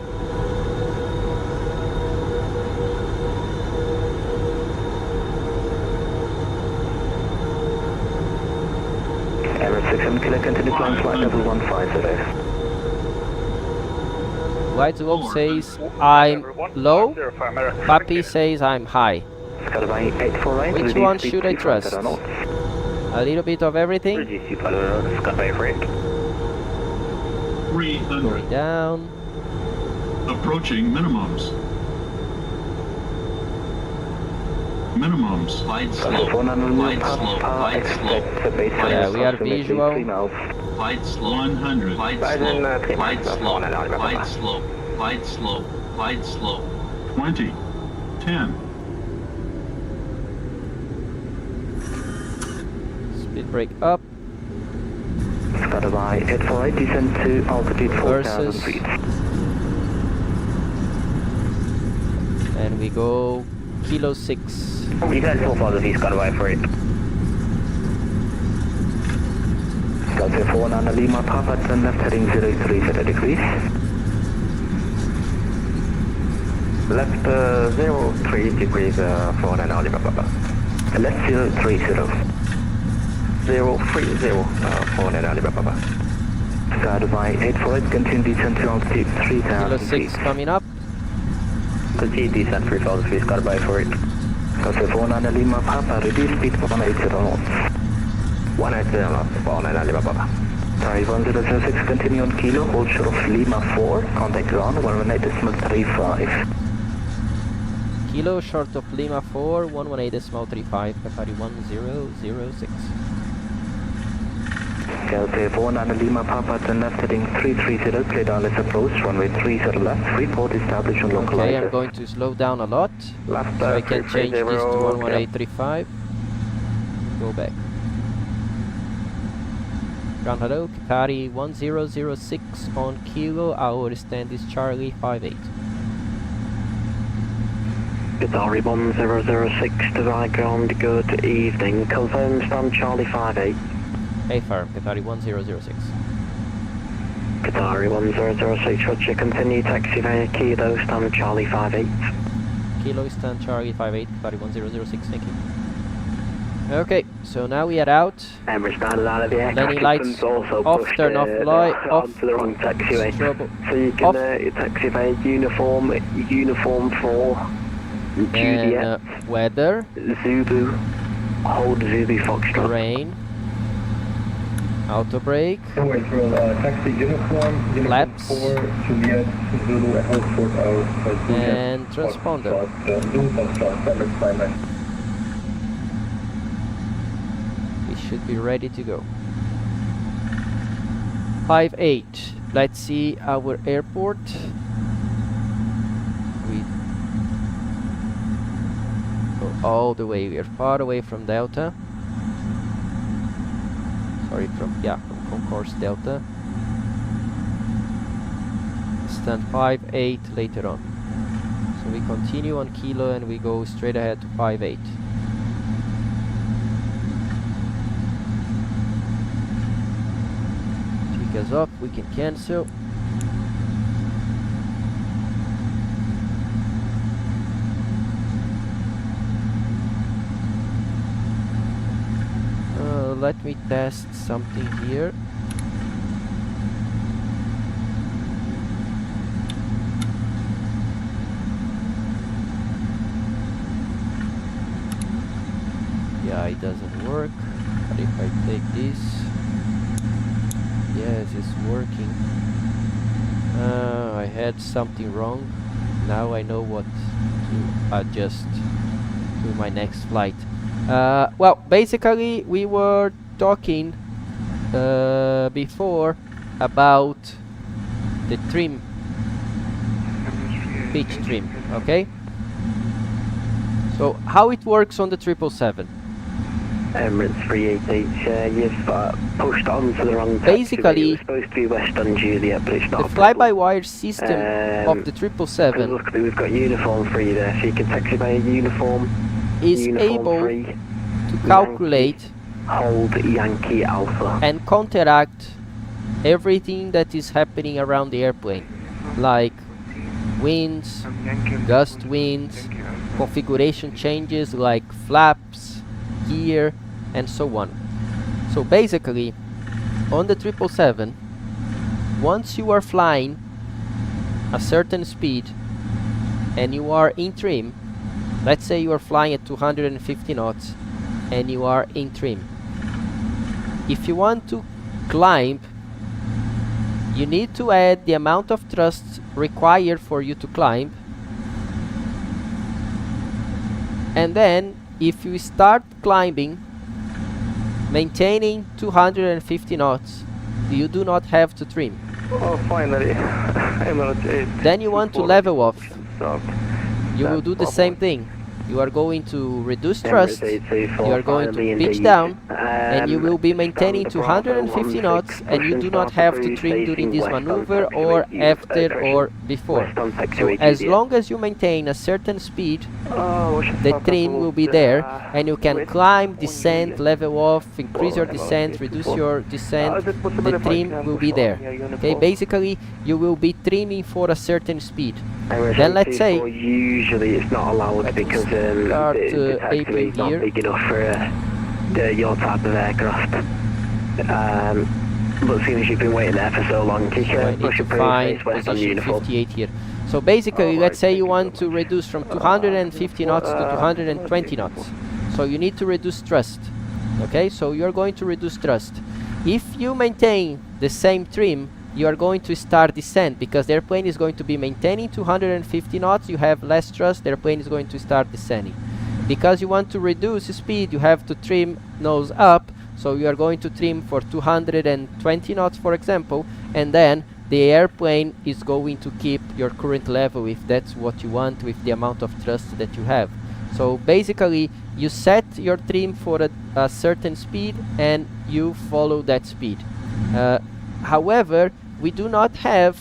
Emirates 67 Kilo, continue flying flight level 150. White Wolf says I'm low, Papi says I'm high. Skyline 848. Which one should I trust? A little bit of everything. Going down. Approaching minimums. Minimums. Glide slope. Glide slope. Glide slope. Yeah, we are visual. Glide slope. 100. Glide slope. Glide slope. Glide slope. Glide slope. Glide slope. 20. 10. Speed brake up. Skyline 848, descend to altitude 4,000 feet. And we go Kilo 6. You guys will follow these Skyline 48. Delta 49 Lima, Papa, turn left heading 030 degrees. Left 03 degrees, 49 Lima, Papa. Left 030. 030, 49 Lima, Papa. Skyline 848, continue descend to altitude 3,000 Kilo feet. 6 coming up. Continue descent 3,000 feet, Skyline 48. Delta 49 Lima, Papa, reduce speed 180 knots. 180 knots, 49 Lima, Papa. Sorry, 1006, continue on Kilo, hold short of Lima 4, contact ground, 118.35. Kilo short of Lima 4, 118.35, Qatari 1006. Delta 49 Lima, Papa, turn left heading 330, clear down, let's approach, runway 30 left, report established on localizer. Okay, I'm going to slow down a lot, Left, so I can change this to 118.35. Go back. Ground hello, Qatari 1006 on Kilo, our stand is Charlie 58. Qatari 1006 to right ground, good evening. Confirm stand Charlie 58. Hey firm, Qatari 1006. Qatari 1006, roger, continue taxi via Kilo, stand Charlie 58. Kilo stand Charlie 58, Qatari 1006, thank you. Okay, so now we are out. Emirates standard out of the aircraft. Landing lights off, turn off light, off. Onto the wrong taxiway. Strobe So you can taxi via uniform 4, Juliet, and weather, Zulu, hold Zulu Foxtrot. rain, auto brake, Taxi uniform flaps, 4, Juliet, Zulu, and hold Fort out. and transponder. We should be ready to go. 58. Let's see our airport. We go all the way. We are far away from Delta. Sorry, from Concourse Delta. Stand 58 later on. So we continue on Kilo and we go straight ahead to 58. Take us off, we can cancel. Let me test something here. Yeah, it doesn't work. But if I take this, yes, it's working. I had something wrong. Now I know what to adjust to my next flight. Well, basically we were talking before about the trim, pitch trim, okay? So how it works on the 777? Emirates 388, you've pushed onto the wrong taxiway. Basically, It was supposed to be Western Juliet, but it's not. The fly-by-wire system of the 777 look, we've got uniform 3 there, so you can taxi by uniform. is uniform able 3, to calculate hold Yankee Alpha. and counteract everything that is happening around the airplane, like winds, gust winds, configuration changes like flaps, gear, and so on. So basically, on the 777, once you are flying a certain speed and you are in trim, let's say you are flying at 250 knots and you are in trim. If you want to climb, you need to add the amount of thrust required for you to climb. And then, if you start climbing, maintaining 250 knots, you do not have to trim. Oh, finally. Then you want to level off. You will do the same thing. You are going to reduce thrust, you are going to pitch down, and you will be maintaining 250 knots, and you do not have to trim during this maneuver or after or before. So as long as you maintain a certain speed, the trim will be there, and you can climb, descend, level off, increase your descent, reduce your descent, the trim will be there. Okay, basically you will be trimming for a certain speed. Then let's say usually it's not allowed because it's actually not big enough for your type of aircraft. But seeing as you've been waiting there for so long, you I need to find position 58 here. So basically, let's say you want to reduce from 250 knots to 220 knots. So you need to reduce thrust. Okay, so you're going to reduce thrust. If you maintain the same trim, you are going to start descent because the airplane is going to be maintaining 250 knots, you have less thrust, the airplane is going to start descending. Because you want to reduce speed, you have to trim nose up, so you are going to trim for 220 knots, for example, and then the airplane is going to keep your current level if that's what you want with the amount of thrust that you have. So basically, you set your trim for a certain speed and you follow that speed. However, we do not have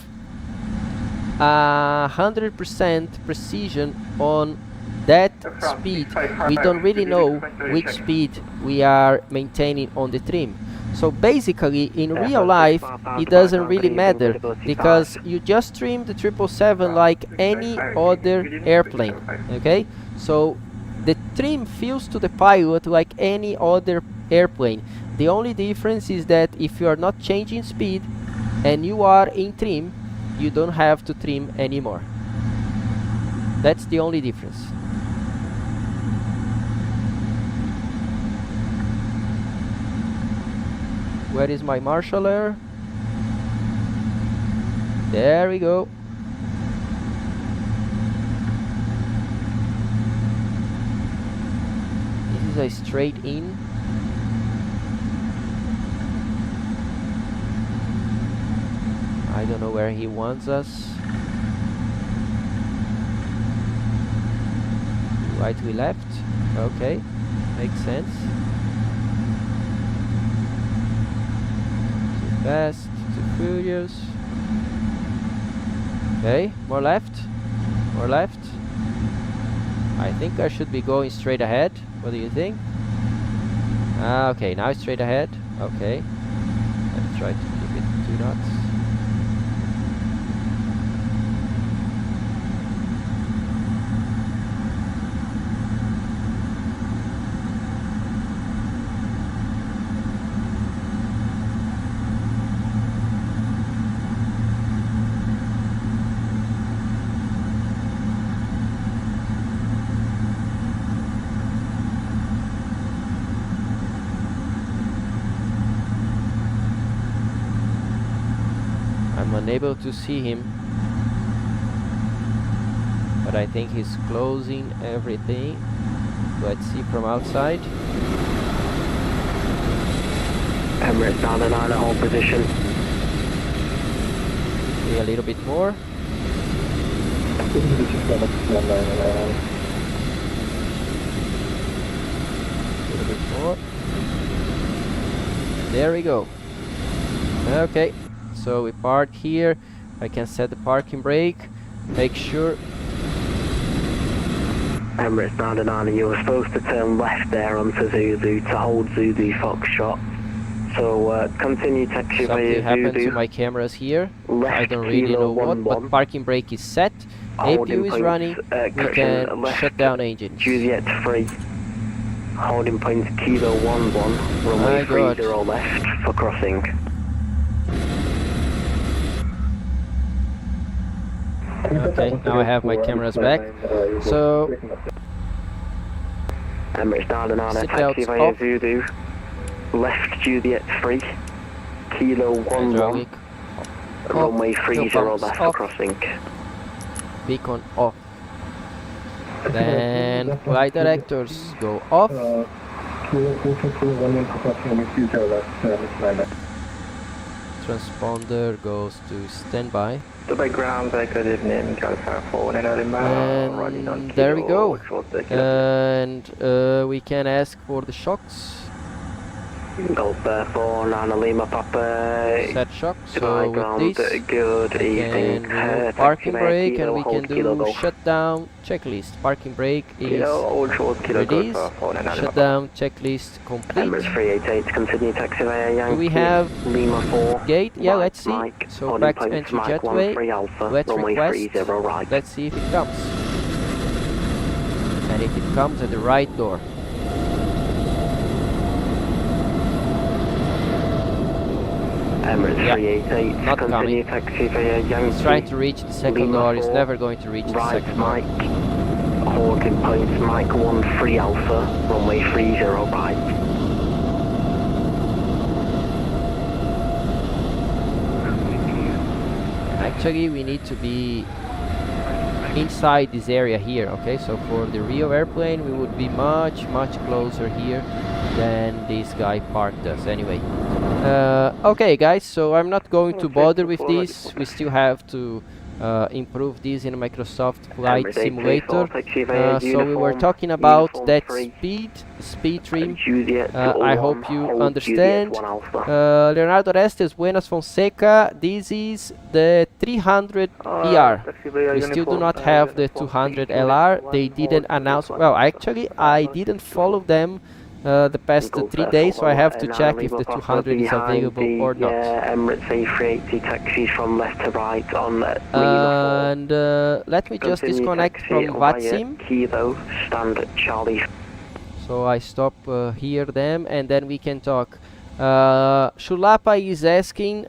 100% precision on that speed. We don't really know which speed we are maintaining on the trim. So basically, in real life, it doesn't really matter because you just trim the 777 like any other airplane. Okay, so the trim feels to the pilot like any other airplane. The only difference is that if you are not changing speed and you are in trim, you don't have to trim anymore. That's the only difference. Where is my marshaller? There we go. This is a straight in. I don't know where he wants us. Right, we left. Okay, makes sense. Too fast, too furious. Okay, more left. More left. I think I should be going straight ahead. What do you think? Okay, now straight ahead. Okay. Let's try to keep it 2 knots. Unable to see him, but I think he's closing everything. Let's see from outside. Emirates 909 at hold position. See a little bit more. A little bit more. There we go. Okay. So we park here. I can set the parking brake. Make sure. Emirates 909, you were supposed to turn left there onto Zulu to hold Zulu Foxtrot. So continue taxi Something via happened to Voodoo. my cameras here. Left I don't really know what, but parking brake is set. APU is running. We can shut down engines. Juliet 3. Holding point Kilo 11. Runway 30 left for crossing. Okay, now I have my cameras back. So Emirates Dardanelle seatbelts taxi via off. Voodoo. Left Juliet 3. Kilo 11. Hydraulic Runway 30 pumps left for off. crossing. Beacon off. Then flight directors go off. Transponder goes to standby. The background, good evening, Delta 4 and And there we go. And we can ask for the shocks. Delta 4, Nana Lima Papa. Set shock. So with this, good we evening. can remove parking brake and we can do shutdown checklist. Parking brake is released. Shutdown checklist complete. Emirates 388, continue taxi via Yankee. Do we have Lima 4? gate? Yeah, let's see. Mike, So back to entry jetway. Let's runway request. 30 right. Let's see if it comes. And if it comes at the right door. Emirates Yeah, 388, not continue coming. taxi via Yankee. He's trying to reach the second Lima door. He's 4, never going to reach the right second door. Mike. Holding points Mike 13 Alpha, runway 30 right. Actually, we need to be inside this area here, okay? So for the Rio airplane, we would be much closer here than this guy parked us. Anyway, okay guys, so I'm not going to bother with this. We still have to improve this in Microsoft Flight Simulator. So we were talking about that speed trim. I hope you understand. Leonardo Orestes, Buenas Fonseca, this is the 300 ER. We still do not have the 200 LR. They didn't announce, well actually I didn't follow them the past 3 days, so I have to check if the 200 is available or not. Emirates A380 taxis from left to right on and let me just disconnect from VATSIM. Kilo, stand Charlie. So I stop here them and then we can talk. Shulapa is asking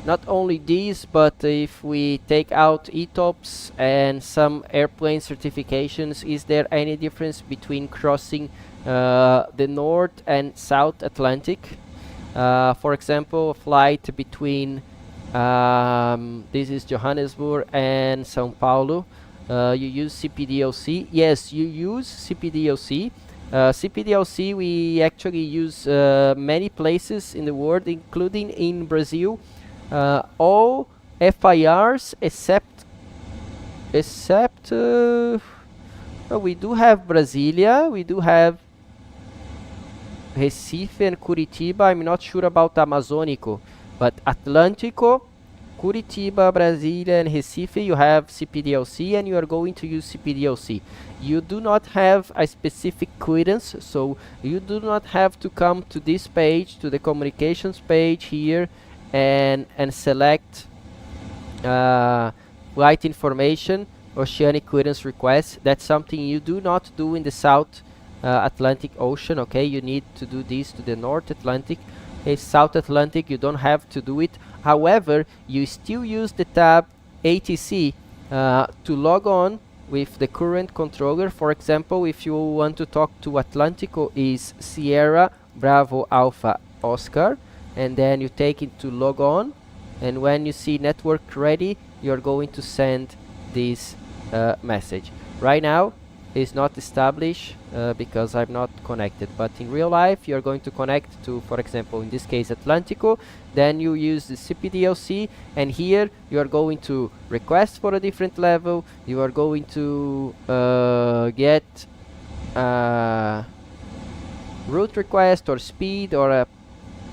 not only these, but if we take out ETOPS and some airplane certifications, is there any difference between crossing the North and South Atlantic? For example, a flight between this is Johannesburg and Sao Paulo. You use CPDLC? Yes, you use CPDLC. CPDLC we actually use many places in the world, including in Brazil. All FIRs except well, we do have Brasilia, we do have Recife and Curitiba. I'm not sure about Amazônico, but Atlântico, Curitiba, Brasilia and Recife, you have CPDLC and you are going to use CPDLC. You do not have a specific clearance, so you do not have to come to this page, to the communications page here, and select flight information, Oceanic clearance request. That's something you do not do in the South Atlantic Ocean, okay? You need to do this to the North Atlantic. South Atlantic, you don't have to do it. However, you still use the tab ATC to log on with the current controller. For example, if you want to talk to Atlântico, is Sierra Bravo Alpha Oscar, and then you take it to log on, and when you see network ready, you're going to send this message. Right now is not established because I'm not connected, but in real life you're going to connect to, for example, in this case Atlântico, then you use the CPDLC, and here you are going to request for a different level, you are going to get route request or speed or a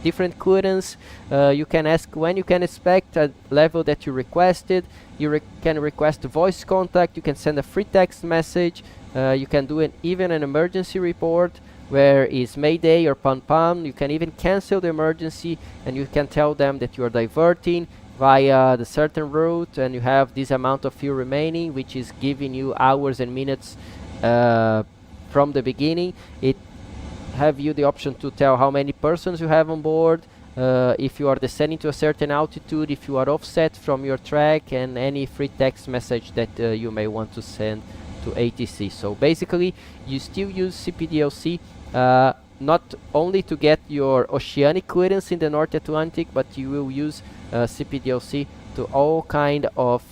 different clearance. You can ask when you can expect a level that you requested. You can request voice contact. You can send a free text message. You can do even an emergency report where is Mayday or Pam. You can even cancel the emergency, and you can tell them that you are diverting via the certain route and you have this amount of fuel remaining, which is giving you hours and minutes from the beginning. It have you the option to tell how many persons you have on board, if you are descending to a certain altitude, if you are offset from your track, and any free text message that you may want to send to ATC. So basically you still use CPDLC not only to get your oceanic clearance in the North Atlantic, but you will use CPDLC to all kind of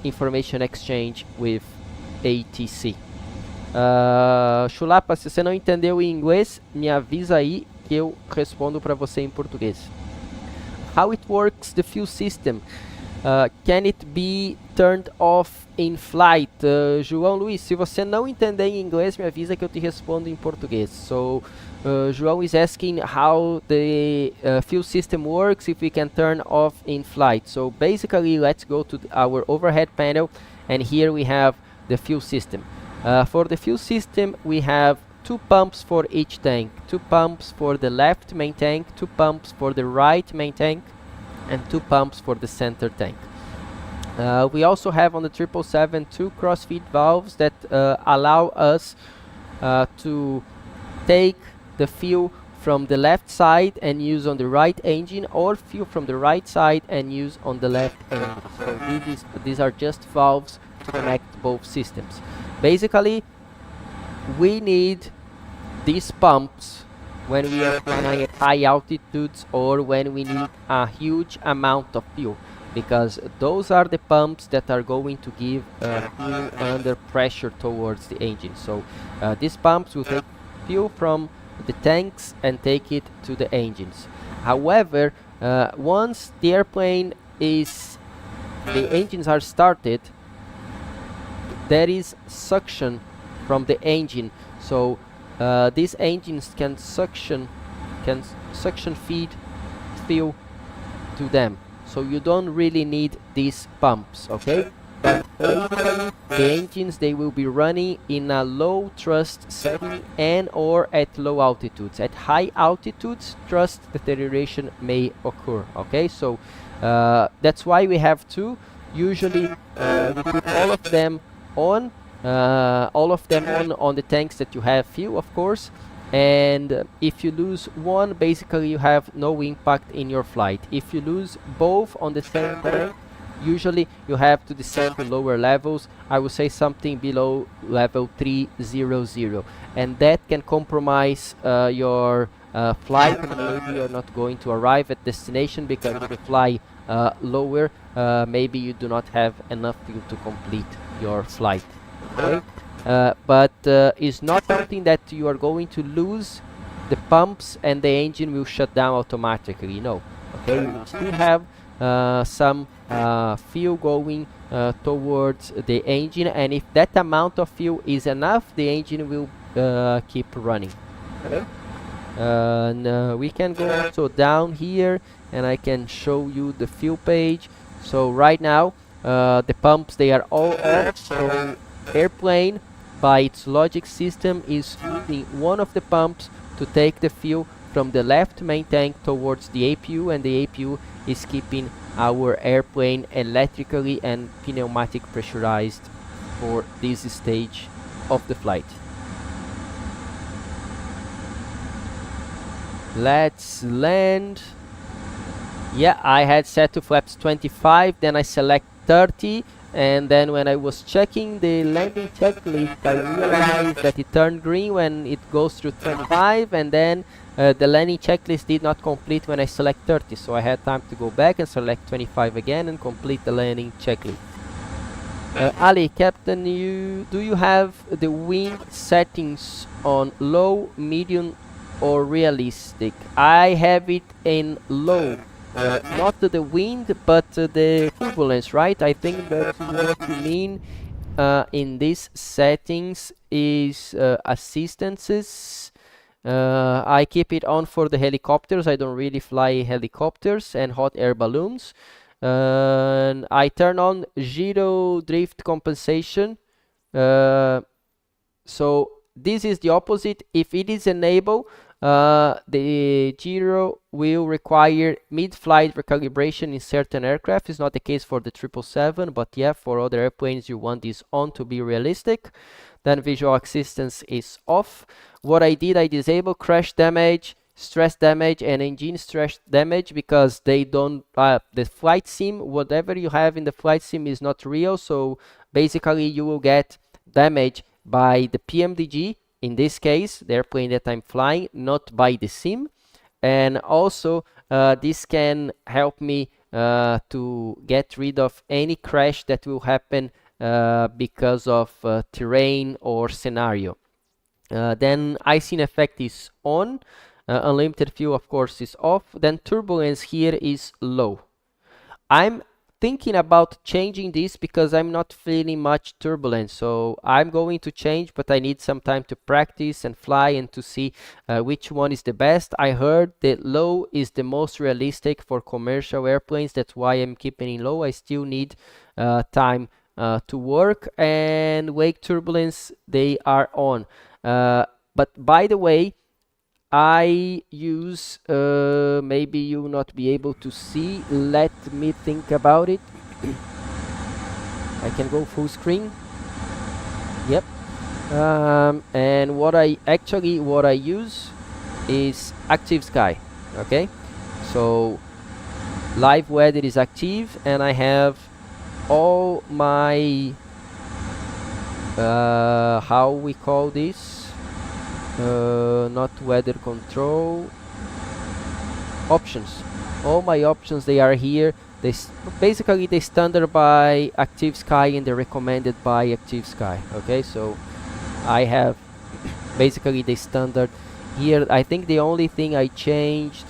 information exchange with ATC. Chulapa, se você não entendeu em inglês, me avisa aí que eu respondo para você em português. How it works, the fuel system. Can it be turned off in flight? João Luiz, se você não entender em inglês, me avisa que eu te respondo em português. So, João is asking how the fuel system works, if we can turn off in flight. So basically, let's go to our overhead panel, and here we have the fuel system. For the fuel system, we have 2 pumps for each tank. 2 pumps for the left main tank, 2 pumps for the right main tank, and 2 pumps for the center tank. We also have on the 777 2 cross-feed valves that allow us to take the fuel from the left side and use on the right engine, or fuel from the right side and use on the left engine. So these are just valves to connect both systems. Basically, we need these pumps when we are flying at high altitudes or when we need a huge amount of fuel, because those are the pumps that are going to give fuel under pressure towards the engine. So these pumps will take fuel from the tanks and take it to the engines. However, once the airplane the engines are started, there is suction from the engine. So these engines can suction feed fuel to them. So you don't really need these pumps, okay? But the engines, they will be running in a low thrust setting and or at low altitudes. At high altitudes, thrust deterioration may occur, okay? So that's why we have 2. Usually we put all of them on the tanks that you have fuel, of course. And if you lose one, basically you have no impact in your flight. If you lose both on the same tank, usually you have to descend to lower levels. I would say something below level 300, and that can compromise your flight. Maybe you're not going to arrive at destination because if you fly lower, maybe you do not have enough fuel to complete your flight. Okay? But it's not something that you are going to lose the pumps and the engine will shut down automatically. No. Okay, you still have some fuel going towards the engine, and if that amount of fuel is enough, the engine will keep running. Okay. And we can go also down here, and I can show you the fuel page. So right now the pumps, they are all off. So airplane, by its logic system, is using one of the pumps to take the fuel from the left main tank towards the APU, and the APU is keeping our airplane electrically and pneumatic pressurized for this stage of the flight. Let's land. Yeah, I had set to flaps 25, then I select 30, and then when I was checking the landing checklist, I realized that it turned green when it goes through 25, and then the landing checklist did not complete when I select 30, so I had time to go back and select 25 again and complete the landing checklist. Ali, Captain, do you have the wind settings on low, medium, or realistic? I have it in low. Not the wind, but the turbulence, right? I think that's what you mean in these settings is assistances. I keep it on for the helicopters. I don't really fly helicopters and hot air balloons. And I turn on gyro drift compensation. So this is the opposite. If it is enabled, the gyro will require mid-flight recalibration in certain aircraft. It's not the case for the 777, but yeah, for other airplanes you want this on to be realistic. Then visual assistance is off. What I did, I disabled crash damage, stress damage, and engine stress damage because they don't, the flight sim, whatever you have in the flight sim is not real. So basically you will get damage by the PMDG, in this case, the airplane that I'm flying, not by the sim. And also this can help me to get rid of any crash that will happen because of terrain or scenario. Then icing effect is on, unlimited fuel of course is off, then turbulence here is low. I'm thinking about changing this because I'm not feeling much turbulence, so I'm going to change, but I need some time to practice and fly and to see which one is the best. I heard that low is the most realistic for commercial airplanes, that's why I'm keeping it low. I still need time to work. And wake turbulence, they are on. But by the way, I use, maybe you will not be able to see, let me think about it. I can go full screen. Yep. And what I use is active sky. Okay, so live weather is active, and I have all my how we call this, not weather control, options. All my options, they are here. They basically they standard by active sky and they're recommended by active sky. Okay, so I have basically the standard here. I think the only thing I changed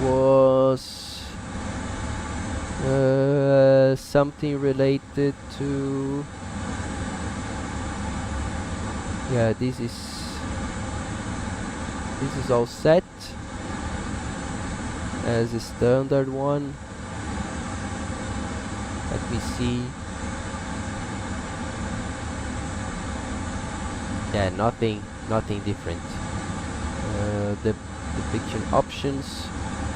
was something related to, yeah, this is all set as a standard one. Let me see. Yeah, nothing different. The depiction options,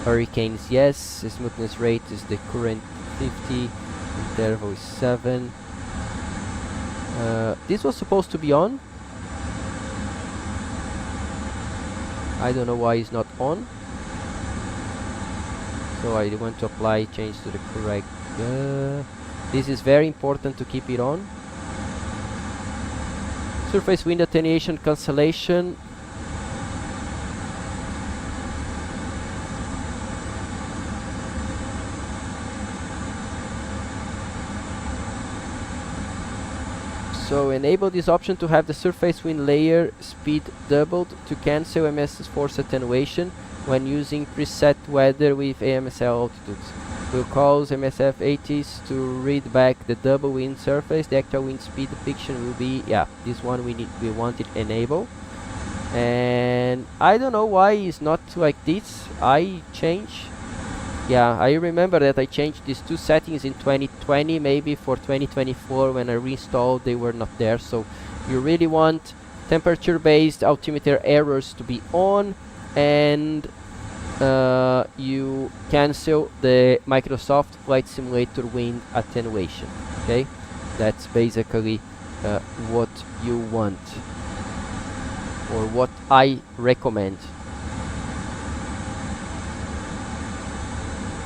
hurricanes, yes. Smoothness rate is the current 50, interval is 7. This was supposed to be on. I don't know why it's not on. So I want to apply change to the correct. This is very important to keep it on. Surface wind attenuation cancellation. So enable this option to have the surface wind layer speed doubled to cancel MS force attenuation when using preset weather with AMSL altitudes. Will cause MSF 80s to read back the double wind surface. The actual wind speed depiction will be, yeah, this one we want it enable. And I don't know why it's not like this. I change. Yeah, I remember that I changed these two settings in 2020, maybe for 2024 when I reinstalled they were not there. So you really want temperature based altimeter errors to be on, and you cancel the Microsoft Flight Simulator wind attenuation. Okay, that's basically what you want, or what I recommend.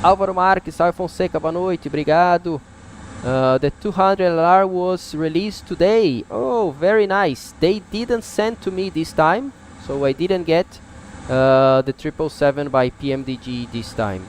Álvaro Marques, salve Fonseca, boa noite, obrigado. The 200 LR was released today. Oh, very nice. They didn't send to me this time, so I didn't get the 777 by PMDG this time.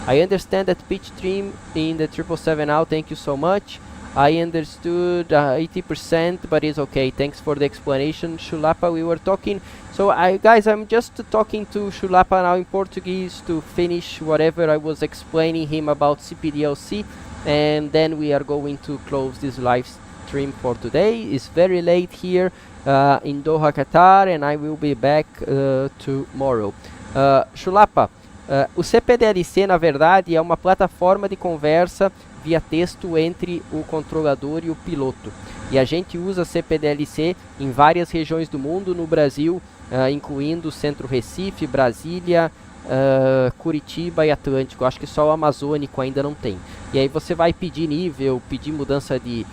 I understand that pitch trim in the 777 now, thank you so much. I understood 80%, but it's okay. Thanks for the explanation, Chulapa. We were talking, so guys, I'm just talking to Chulapa now in Portuguese to finish whatever I was explaining him about CPDLC, and then we are going to close this live stream for today. It's very late here in Doha, Qatar, and I will be back tomorrow. Chulapa, o CPDLC, na verdade, é uma plataforma de conversa via texto entre o controlador e o piloto. E a gente usa CPDLC em várias regiões do mundo, no Brasil, incluindo Centro Recife, Brasília, Curitiba e Atlântico. Acho que só o Amazônico ainda não tem. E aí você vai pedir nível, pedir mudança de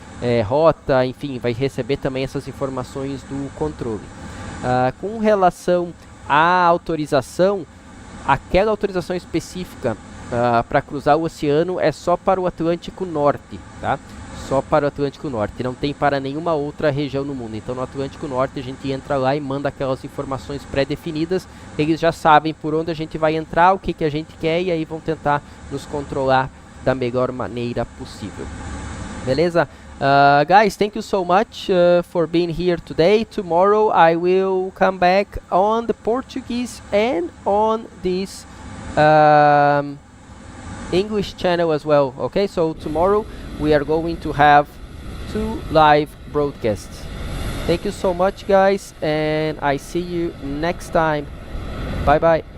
rota, enfim, vai receber também essas informações do controle. Com relação à autorização, aquela autorização específica para cruzar o oceano é só para o Atlântico Norte, tá? Só para o Atlântico Norte, não tem para nenhuma outra região no mundo. Então no Atlântico Norte a gente entra lá e manda aquelas informações pré-definidas. Eles já sabem por onde a gente vai entrar, o que, que a gente quer, e aí vão tentar nos controlar da melhor maneira possível. Beleza? Guys, thank you so much for being here today. Tomorrow I will come back on the Portuguese and on this English channel as well. Okay, so tomorrow we are going to have 2 live broadcasts. Thank you so much, guys, and I see you next time. Bye bye.